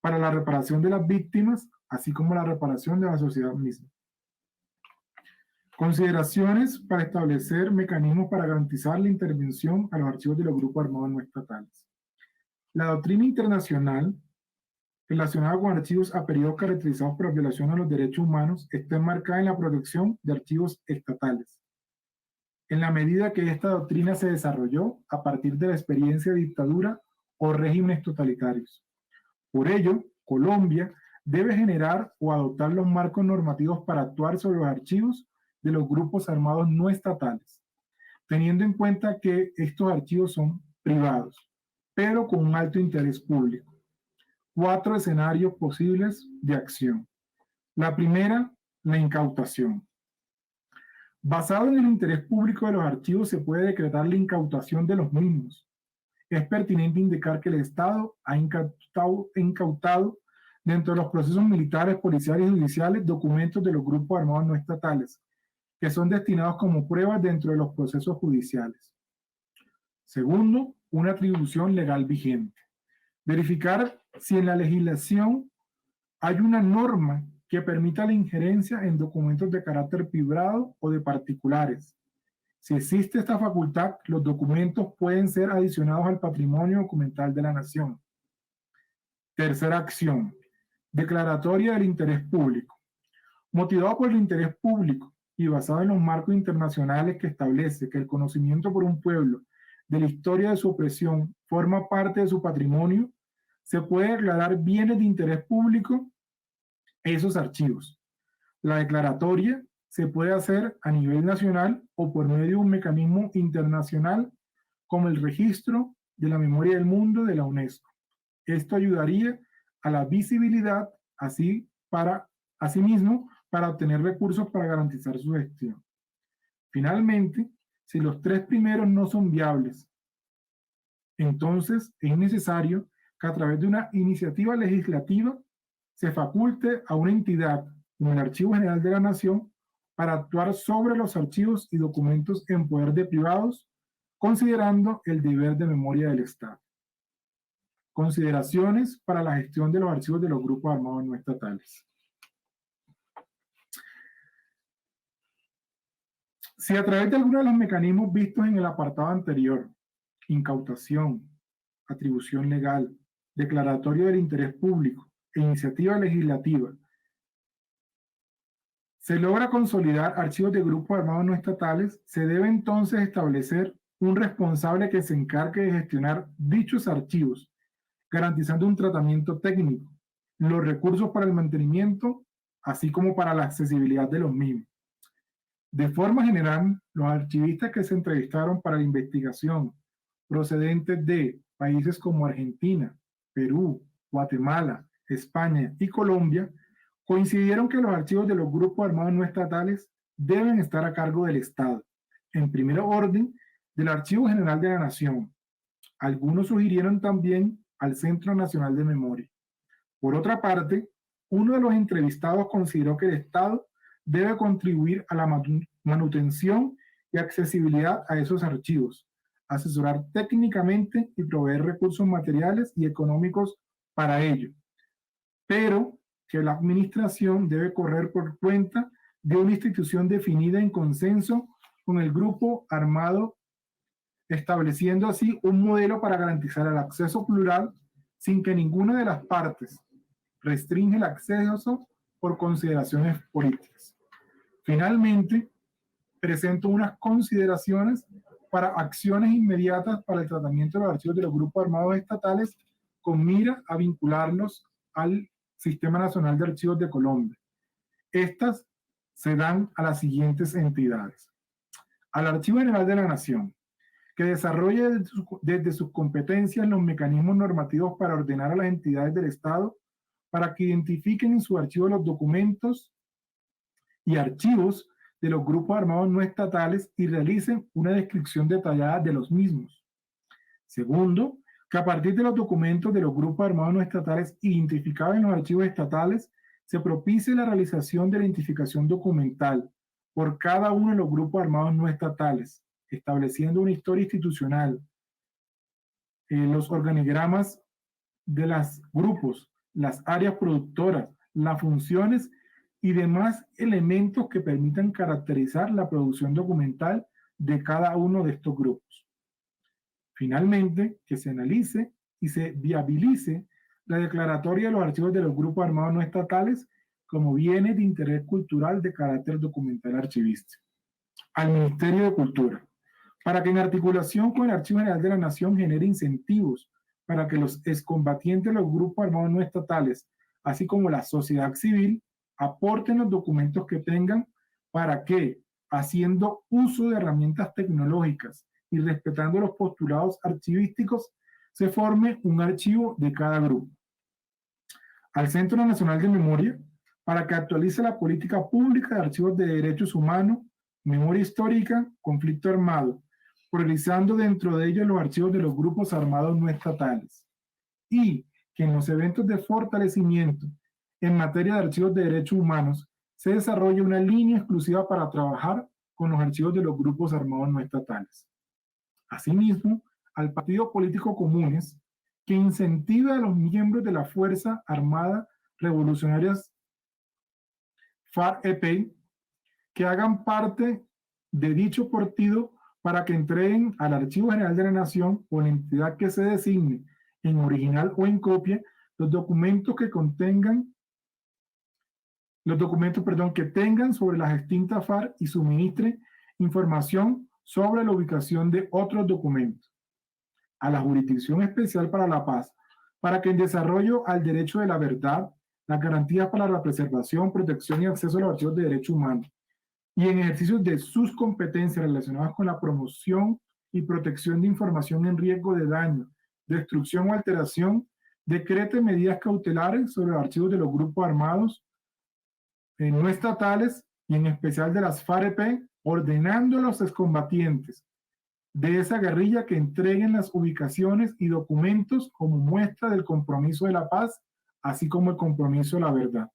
para la reparación de las víctimas, así como la reparación de la sociedad misma. Consideraciones para establecer mecanismos para garantizar la intervención a los archivos de los grupos armados no estatales. La doctrina internacional relacionada con archivos a periodos caracterizados por la violación a los derechos humanos está enmarcada en la protección de archivos estatales. En la medida que esta doctrina se desarrolló a partir de la experiencia de dictadura o regímenes totalitarios. Por ello, Colombia debe generar o adoptar los marcos normativos para actuar sobre los archivos de los grupos armados no estatales, teniendo en cuenta que estos archivos son privados, pero con un alto interés público. 4 escenarios posibles de acción. La primera, la incautación. Basado en el interés público de los archivos, se puede decretar la incautación de los mismos. Es pertinente indicar que el Estado ha incautado dentro de los procesos militares, policiales y judiciales documentos de los grupos armados no estatales, que son destinados como pruebas dentro de los procesos judiciales. Segundo, una atribución legal vigente. Verificar si en la legislación hay una norma que permita la injerencia en documentos de carácter privado o de particulares. Si existe esta facultad, los documentos pueden ser adicionados al patrimonio documental de la nación. Tercera acción, declaratoria del interés público. Motivado por el interés público y basado en los marcos internacionales que establece que el conocimiento por un pueblo de la historia de su opresión forma parte de su patrimonio, se puede declarar bienes de interés público esos archivos. La declaratoria se puede hacer a nivel nacional o por medio de un mecanismo internacional como el Registro de la Memoria del Mundo de la UNESCO. Esto ayudaría a la visibilidad, asimismo, para obtener recursos para garantizar su gestión. Finalmente, si los 3 primeros no son viables, entonces es necesario que a través de una iniciativa legislativa se faculte a una entidad, como el Archivo General de la Nación, para actuar sobre los archivos y documentos en poder de privados, considerando el deber de memoria del Estado. Consideraciones para la gestión de los archivos de los grupos armados no estatales. Si a través de alguno de los mecanismos vistos en el apartado anterior, incautación, atribución legal, declaratorio del interés público e iniciativa legislativa, se logra consolidar archivos de grupos armados no estatales, se debe entonces establecer un responsable que se encargue de gestionar dichos archivos, garantizando un tratamiento técnico, los recursos para el mantenimiento, así como para la accesibilidad de los mismos. De forma general, los archivistas que se entrevistaron para la investigación, procedentes de países como Argentina, Perú, Guatemala, España y Colombia, coincidieron que los archivos de los grupos armados no estatales deben estar a cargo del Estado, en primer orden del Archivo General de la Nación. Algunos sugirieron también al Centro Nacional de Memoria. Por otra parte, uno de los entrevistados consideró que el Estado debe contribuir a la manutención y accesibilidad a esos archivos, asesorar técnicamente y proveer recursos materiales y económicos para ello, pero que la administración debe correr por cuenta de una institución definida en consenso con el grupo armado, estableciendo así un modelo para garantizar el acceso plural sin que ninguna de las partes restringe el acceso por consideraciones políticas. Finalmente, presento unas consideraciones para acciones inmediatas para el tratamiento de los archivos de los grupos armados estatales con mira a vincularlos al Sistema Nacional de Archivos de Colombia. Estas se dan a las siguientes entidades. Al Archivo General de la Nación, que desarrolle desde sus competencias los mecanismos normativos para ordenar a las entidades del Estado para que identifiquen en su archivo los documentos y archivos de los grupos armados no estatales y realicen una descripción detallada de los mismos. Segundo, que a partir de los documentos de los grupos armados no estatales identificados en los archivos estatales, se propicie la realización de la identificación documental por cada uno de los grupos armados no estatales, estableciendo una historia institucional, los organigramas de los grupos, las áreas productoras, las funciones y demás elementos que permitan caracterizar la producción documental de cada uno de estos grupos. Finalmente, que se analice y se viabilice la declaratoria de los archivos de los grupos armados no estatales como bienes de interés cultural de carácter documental archivístico. Al Ministerio de Cultura, para que en articulación con el Archivo General de la Nación genere incentivos para que los excombatientes de los grupos armados no estatales, así como la sociedad civil, aporten los documentos que tengan para que, haciendo uso de herramientas tecnológicas y respetando los postulados archivísticos, se forme un archivo de cada grupo. Al Centro Nacional de Memoria, para que actualice la política pública de archivos de derechos humanos, memoria histórica, conflicto armado, priorizando dentro de ellos los archivos de los grupos armados no estatales. Y que en los eventos de fortalecimiento en materia de archivos de derechos humanos se desarrolle una línea exclusiva para trabajar con los archivos de los grupos armados no estatales. Asimismo, al Partido Político Comunes, que incentive a los miembros de la Fuerza Armada Revolucionarias FARC-EP que hagan parte de dicho partido para que entreguen al Archivo General de la Nación o la entidad que se designe en original o en copia los documentos que contengan que tengan sobre las extintas FARC y suministre información sobre la ubicación de otros documentos. A la Jurisdicción Especial para la Paz, para que en desarrollo al derecho de la verdad, las garantías para la preservación, protección y acceso a los archivos de derechos humanos, y en ejercicio de sus competencias relacionadas con la promoción y protección de información en riesgo de daño, destrucción o alteración, decrete medidas cautelares sobre los archivos de los grupos armados no estatales y en especial de las FARC-EP, ordenando a los excombatientes de esa guerrilla que entreguen las ubicaciones y documentos como muestra del compromiso de la paz, así como el compromiso de la verdad.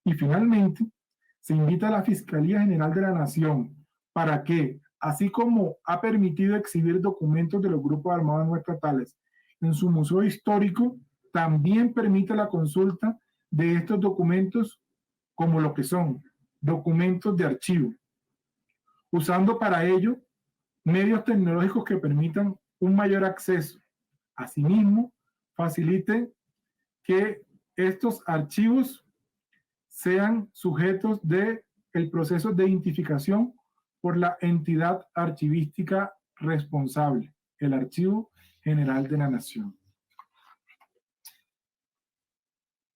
Y finalmente, se invita a la Fiscalía General de la Nación para que, así como ha permitido exhibir documentos de los grupos armados no estatales en su museo histórico, también permita la consulta de estos documentos como lo que son documentos de archivo, usando para ello medios tecnológicos que permitan un mayor acceso. Asimismo, facilite que estos archivos sean sujetos del proceso de identificación por la entidad archivística responsable, el Archivo General de la Nación.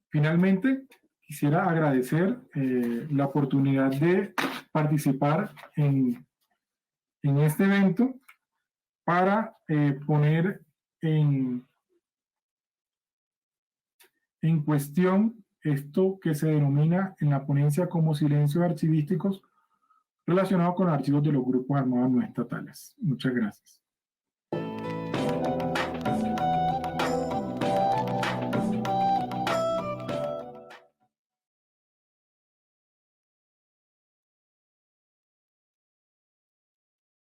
Finalmente, quisiera agradecer la oportunidad de participar en este evento para poner en cuestión esto que se denomina en la ponencia como silencios archivísticos relacionados con archivos de los grupos armados no estatales. Muchas gracias.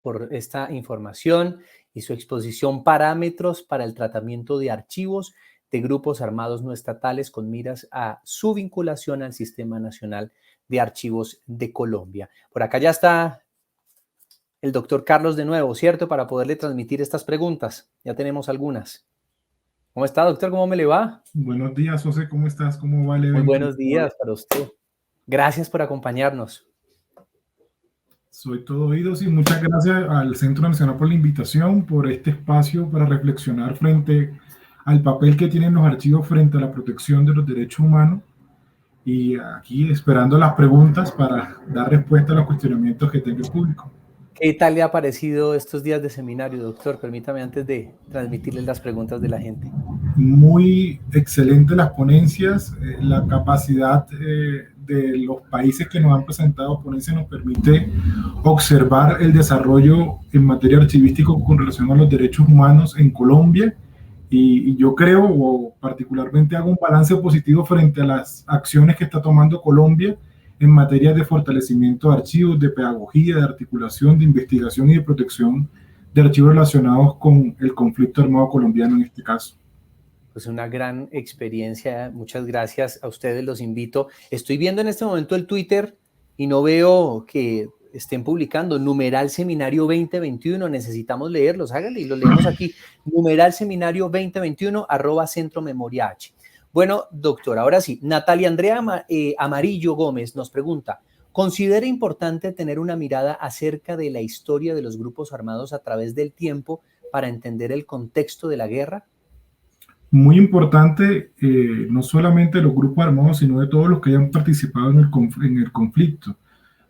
Por esta información y su exposición parámetros para el tratamiento de archivos de grupos armados no estatales con miras a su vinculación al Sistema Nacional de Archivos de Colombia. Por acá ya está el doctor Carlos de nuevo, ¿cierto? Para poderle transmitir estas preguntas. Ya tenemos algunas. ¿Cómo está, doctor? ¿Cómo me le va? Buenos días, José, ¿cómo estás? ¿Cómo va el Muy evento? buenos días para usted. Gracias por acompañarnos. Soy todo oídos y muchas gracias al Centro Nacional por la invitación, por este espacio para reflexionar frente al papel que tienen los archivos frente a la protección de los derechos humanos y aquí esperando las preguntas para dar respuesta a los cuestionamientos que tenga el público. ¿Qué tal le ha parecido estos días de seminario, doctor? Permítame antes de transmitirles las preguntas de la gente. Muy excelente las ponencias, la capacidad de los países que nos han presentado ponencias nos permite observar el desarrollo en materia archivística con relación a los derechos humanos en Colombia y yo creo, o particularmente hago un balance positivo frente a las acciones que está tomando Colombia en materia de fortalecimiento de archivos, de pedagogía, de articulación, de investigación y de protección de archivos relacionados con el conflicto armado colombiano en este caso. Pues una gran experiencia. Muchas gracias a ustedes. Los invito. Estoy viendo en este momento el Twitter y no veo que estén publicando numeral seminario 2021. Necesitamos leerlos. Háganle y los leemos aquí. Numeral seminario 2021 @Centro Memoria H. Bueno, doctor, ahora sí. Natalia Andrea Amarillo Gómez nos pregunta: ¿considera importante tener una mirada acerca de la historia de los grupos armados a través del tiempo para entender el contexto de la guerra? Muy importante, no solamente de los grupos armados, sino de todos los que hayan participado en el conflicto.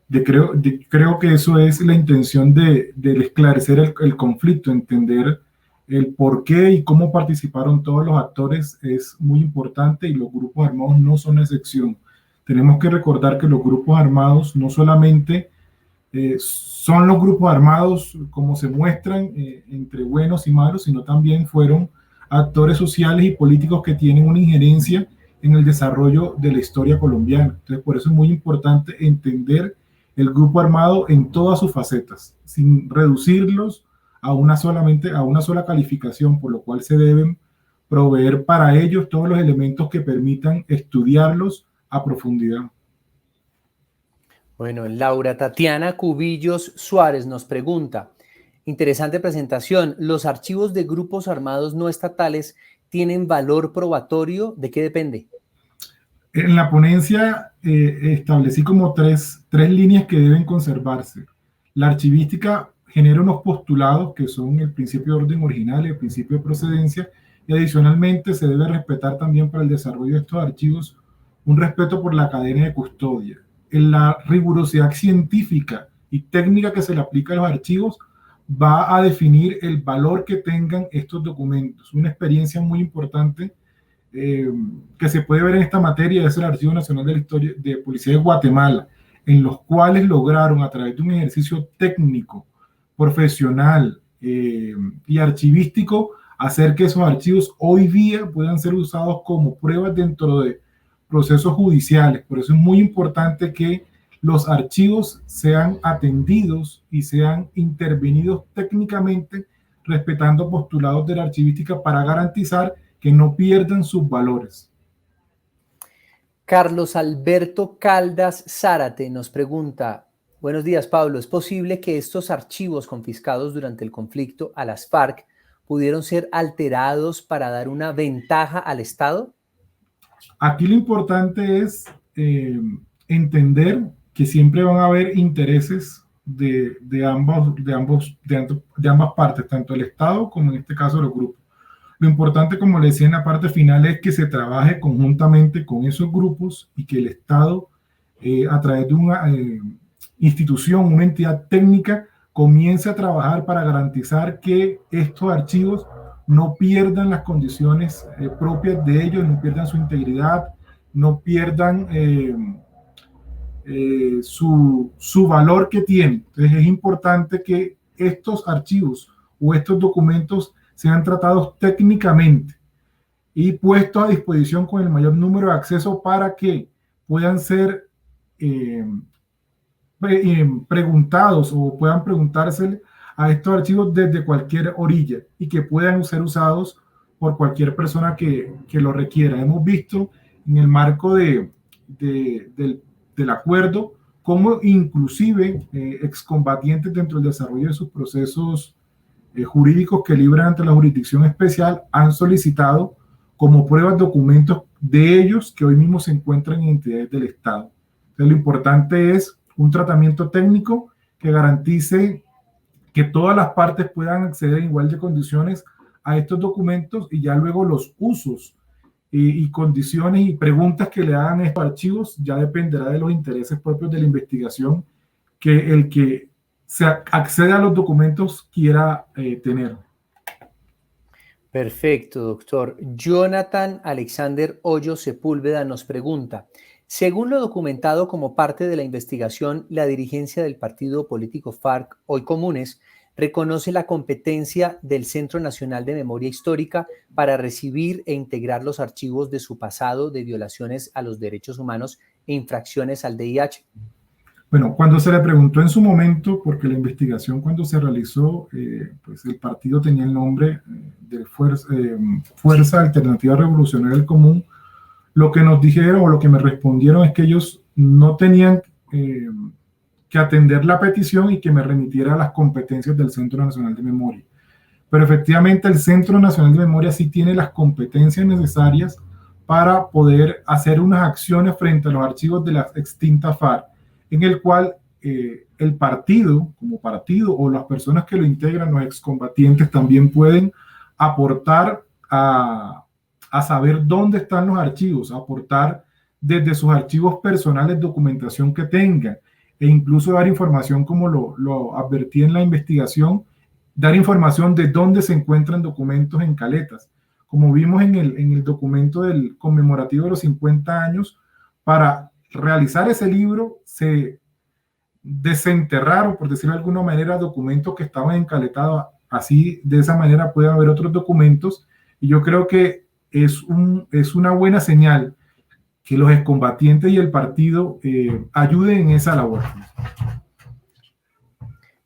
Creo que eso es la intención de esclarecer el conflicto, entender el por qué y cómo participaron todos los actores es muy importante y los grupos armados no son excepción. Tenemos que recordar que los grupos armados no solamente son los grupos armados como se muestran entre buenos y malos, sino también fueron actores sociales y políticos que tienen una injerencia en el desarrollo de la historia colombiana. Entonces, por eso es muy importante entender el grupo armado en todas sus facetas, sin reducirlos a una sola calificación, por lo cual se deben proveer para ellos todos los elementos que permitan estudiarlos a profundidad. Bueno, Laura Tatiana Cubillos Suárez nos pregunta: interesante presentación. ¿Los archivos de grupos armados no estatales tienen valor probatorio? ¿De qué depende? En la ponencia establecí como tres líneas que deben conservarse. La archivística genera unos postulados que son el principio de orden original y el principio de procedencia, y adicionalmente se debe respetar también para el desarrollo de estos archivos un respeto por la cadena de custodia. En la rigurosidad científica y técnica que se le aplica a los archivos va a definir el valor que tengan estos documentos. Una experiencia muy importante que se puede ver en esta materia es el Archivo Nacional de la Historia de Policía de Guatemala, en los cuales lograron a través de un ejercicio técnico, profesional y archivístico hacer que esos archivos hoy día puedan ser usados como pruebas dentro de procesos judiciales. Por eso es muy importante que los archivos sean atendidos y sean intervenidos técnicamente, respetando postulados de la archivística para garantizar que no pierdan sus valores. Carlos Alberto Caldas Zárate nos pregunta: buenos días, Pablo. ¿Es posible que estos archivos confiscados durante el conflicto a las FARC pudieron ser alterados para dar una ventaja al Estado? Aquí lo importante es entender que siempre van a haber intereses de ambas partes, tanto el Estado como en este caso los grupos. Lo importante, como le decía en la parte final, es que se trabaje conjuntamente con esos grupos y que el Estado, a través de una institución, una entidad técnica, comience a trabajar para garantizar que estos archivos no pierdan las condiciones propias de ellos, no pierdan su integridad, no pierdan su valor que tienen. Entonces es importante que estos archivos o estos documentos sean tratados técnicamente y puestos a disposición con el mayor número de acceso para que puedan ser preguntados o puedan preguntársele a estos archivos desde cualquier orilla y que puedan ser usados por cualquier persona que lo requiera. Hemos visto en el marco del acuerdo cómo inclusive excombatientes dentro del desarrollo de sus procesos jurídicos que libran ante la jurisdicción especial han solicitado como pruebas documentos de ellos que hoy mismo se encuentran en entidades del Estado. Entonces, lo importante es un tratamiento técnico que garantice que todas las partes puedan acceder en igual de condiciones a estos documentos, y ya luego los usos y condiciones y preguntas que le hagan a estos archivos ya dependerá de los intereses propios de la investigación que el que se accede a los documentos quiera tener. Perfecto, doctor. Jonathan Alexander Hoyo Sepúlveda nos pregunta, según lo documentado como parte de la investigación, la dirigencia del partido político FARC, Hoy Comunes, reconoce la competencia del Centro Nacional de Memoria Histórica para recibir e integrar los archivos de su pasado de violaciones a los derechos humanos e infracciones al DIH. Bueno, cuando se le preguntó en su momento, porque la investigación cuando se realizó, pues el partido tenía el nombre de Fuerza Alternativa Revolucionaria del Común, lo que nos dijeron o lo que me respondieron es que ellos no tenían que atender la petición y que me remitiera a las competencias del Centro Nacional de Memoria. Pero efectivamente el Centro Nacional de Memoria sí tiene las competencias necesarias para poder hacer unas acciones frente a los archivos de las extintas FARC, en el cual el partido, como partido, o las personas que lo integran, los excombatientes, también pueden aportar a saber dónde están los archivos, aportar desde sus archivos personales documentación que tengan, e incluso dar información, como lo advertí en la investigación, dar información de dónde se encuentran documentos en caletas. Como vimos en el documento del conmemorativo de los 50 años, para realizar ese libro se desenterraron, por decirlo de alguna manera, documentos que estaban encaletados. Así, de esa manera pueden haber otros documentos, y yo creo que es una buena señal que los excombatientes y el partido ayuden en esa labor.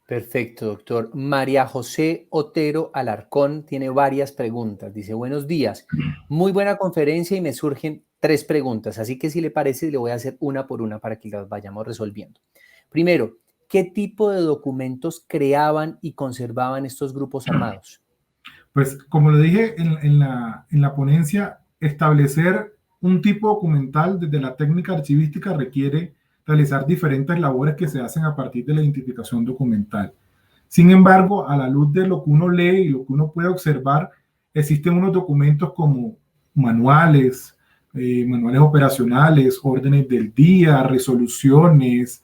Perfecto, doctor. María José Otero Alarcón tiene varias preguntas. Dice, buenos días, muy buena conferencia y me surgen 3 preguntas, así que si le parece le voy a hacer una por una para que las vayamos resolviendo. Primero, ¿qué tipo de documentos creaban y conservaban estos grupos armados? Pues como le dije en la ponencia, establecer un tipo documental desde la técnica archivística requiere realizar diferentes labores que se hacen a partir de la identificación documental. Sin embargo, a la luz de lo que uno lee y lo que uno puede observar, existen unos documentos como manuales, manuales operacionales, órdenes del día, resoluciones,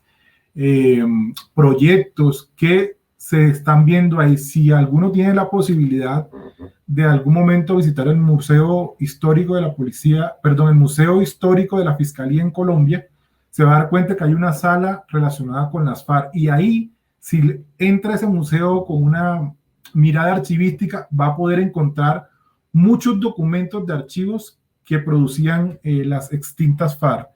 proyectos que se están viendo ahí. Si alguno tiene la posibilidad de algún momento visitar el Museo Histórico de la Policía, perdón, el Museo Histórico de la Fiscalía en Colombia, se va a dar cuenta que hay una sala relacionada con las FARC, y ahí, si entra a ese museo con una mirada archivística, va a poder encontrar muchos documentos de archivos que producían las extintas FARC.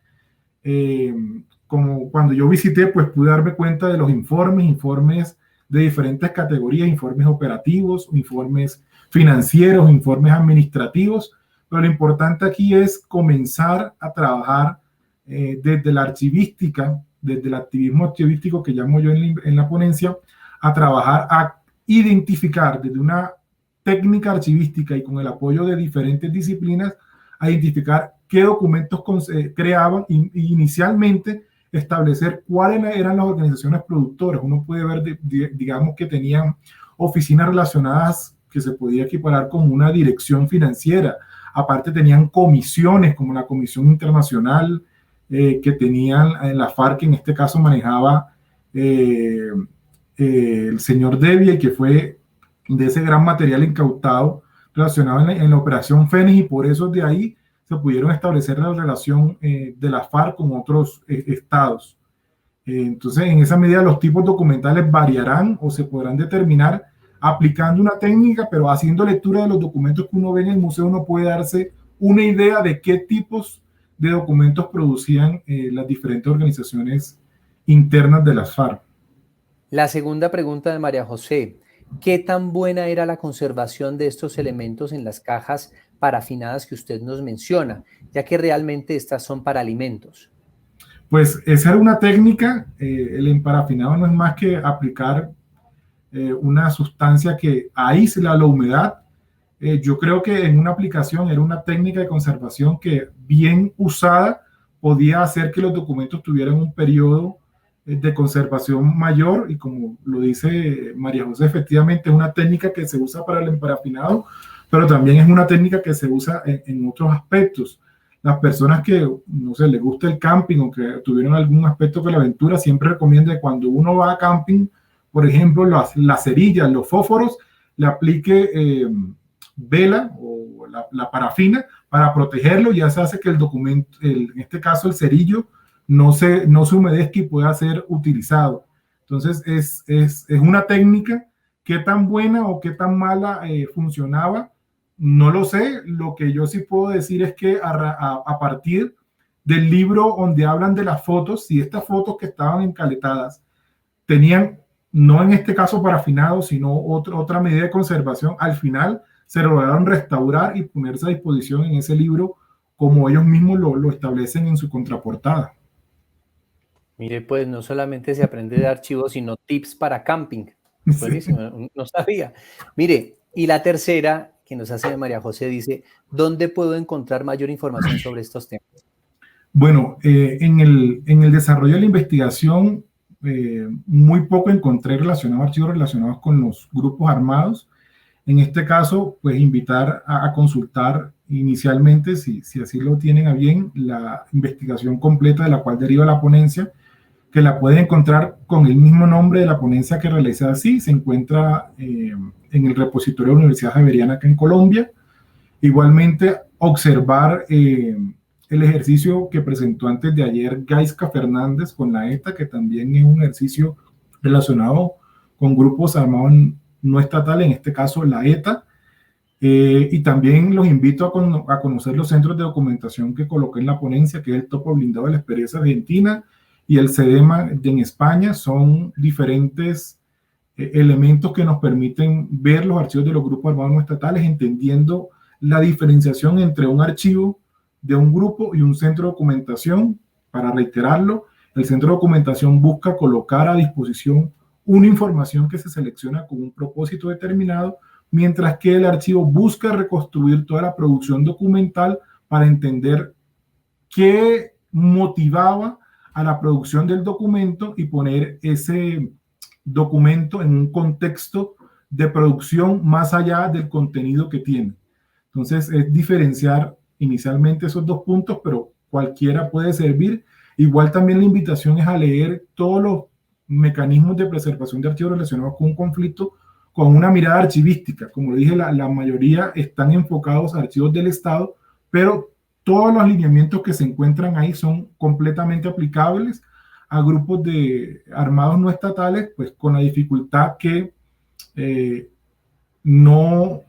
Como cuando yo visité, pues pude darme cuenta de los informes de diferentes categorías, informes operativos, informes financieros, informes administrativos, pero lo importante aquí es comenzar a trabajar desde la archivística, desde el activismo archivístico que llamo yo en la ponencia, a trabajar, a identificar desde una técnica archivística y con el apoyo de diferentes disciplinas, a identificar qué documentos creaban, y inicialmente establecer cuáles eran las organizaciones productoras. Uno puede ver, digamos, que tenían oficinas relacionadas que se podía equiparar con una dirección financiera. Aparte tenían comisiones, como la Comisión Internacional, que tenían la FARC, que en este caso manejaba el señor Devia, que fue de ese gran material incautado relacionado en la operación Fénix, y por eso de ahí se pudieron establecer la relación de la FARC con otros estados. Entonces, en esa medida, los tipos documentales variarán o se podrán determinar aplicando una técnica, pero haciendo lectura de los documentos que uno ve en el museo, uno puede darse una idea de qué tipos de documentos producían las diferentes organizaciones internas de las FARC. La segunda pregunta de María José, ¿qué tan buena era la conservación de estos elementos en las cajas parafinadas que usted nos menciona, ya que realmente estas son para alimentos? Pues esa era una técnica. El emparafinado no es más que aplicar una sustancia que aísla la humedad, yo creo que en una aplicación era una técnica de conservación que bien usada podía hacer que los documentos tuvieran un periodo de conservación mayor, y como lo dice María José, efectivamente es una técnica que se usa para el emparafinado, pero también es una técnica que se usa en otros aspectos. Las personas que, no sé, les gusta el camping o que tuvieron algún aspecto con la aventura, siempre recomiendo que cuando uno va a camping, por ejemplo, las cerillas, los fósforos, le aplique vela o la parafina para protegerlo, y eso hace que el documento, en este caso el cerillo, no se humedezca y pueda ser utilizado. Entonces es una técnica. ¿Qué tan buena o qué tan mala funcionaba? No lo sé. Lo que yo sí puedo decir es que a partir del libro donde hablan de las fotos, si estas fotos que estaban encaletadas tenían, no en este caso parafinado, sino otra medida de conservación, al final se lograron restaurar y ponerse a disposición en ese libro como ellos mismos lo establecen en su contraportada. Mire, pues no solamente se aprende de archivos, sino tips para camping. Buenísimo, sí. No sabía. Mire, y la tercera que nos hace María José dice, ¿dónde puedo encontrar mayor información sobre estos temas? Bueno, en el desarrollo de la investigación, muy poco encontré archivos relacionados con los grupos armados. En este caso, pues invitar a consultar inicialmente, si así lo tienen a bien, la investigación completa de la cual deriva la ponencia, que la pueden encontrar con el mismo nombre de la ponencia que realicé así. Se encuentra en el repositorio de la Universidad Javeriana acá en Colombia. Igualmente, observar el ejercicio que presentó antes de ayer Gaizka Fernández con la ETA, que también es un ejercicio relacionado con grupos armados no estatales, en este caso la ETA. Y también los invito a conocer los centros de documentación que coloqué en la ponencia, que es el Topo Blindado de la Experiencia Argentina y el CEDEMA en España. Son diferentes elementos que nos permiten ver los archivos de los grupos armados no estatales, entendiendo la diferenciación entre un archivo de un grupo y un centro de documentación. Para reiterarlo, el centro de documentación busca colocar a disposición una información que se selecciona con un propósito determinado, mientras que el archivo busca reconstruir toda la producción documental para entender qué motivaba a la producción del documento y poner ese documento en un contexto de producción más allá del contenido que tiene. Entonces, es diferenciar inicialmente esos dos puntos, pero cualquiera puede servir. Igual también la invitación es a leer todos los mecanismos de preservación de archivos relacionados con un conflicto con una mirada archivística. Como dije, la mayoría están enfocados a archivos del Estado, pero todos los lineamientos que se encuentran ahí son completamente aplicables a grupos de armados no estatales, pues con la dificultad que no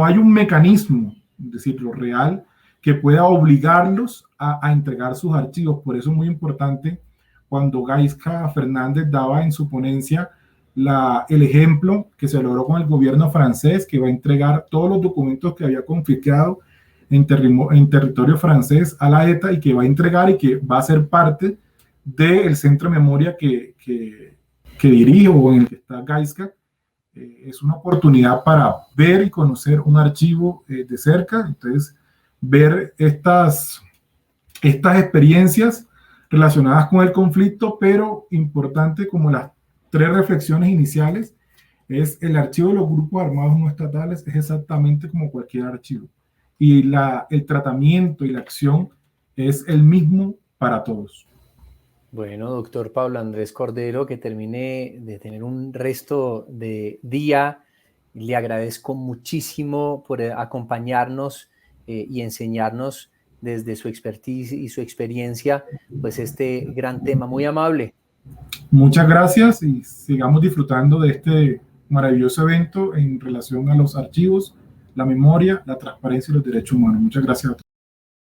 hay un mecanismo, es decir, lo real, que pueda obligarlos a entregar sus archivos. Por eso es muy importante cuando Gaizka Fernández daba en su ponencia el ejemplo que se logró con el gobierno francés, que va a entregar todos los documentos que había confiscado en territorio francés a la ETA, y que va a entregar y que va a ser parte del centro de memoria que dirijo o en el que está Gaizka. Es una oportunidad para ver y conocer un archivo de cerca. Entonces, ver estas experiencias relacionadas con el conflicto, pero importante como las 3 reflexiones iniciales, es el archivo de los grupos armados no estatales es exactamente como cualquier archivo, y el tratamiento y la acción es el mismo para todos. Bueno, doctor Pablo Andrés Cordero, que termine de tener un resto de día. Le agradezco muchísimo por acompañarnos y enseñarnos desde su expertise y su experiencia, pues este gran tema. Muy amable. Muchas gracias, y sigamos disfrutando de este maravilloso evento en relación a los archivos, la memoria, la transparencia y los derechos humanos. Muchas gracias a todos.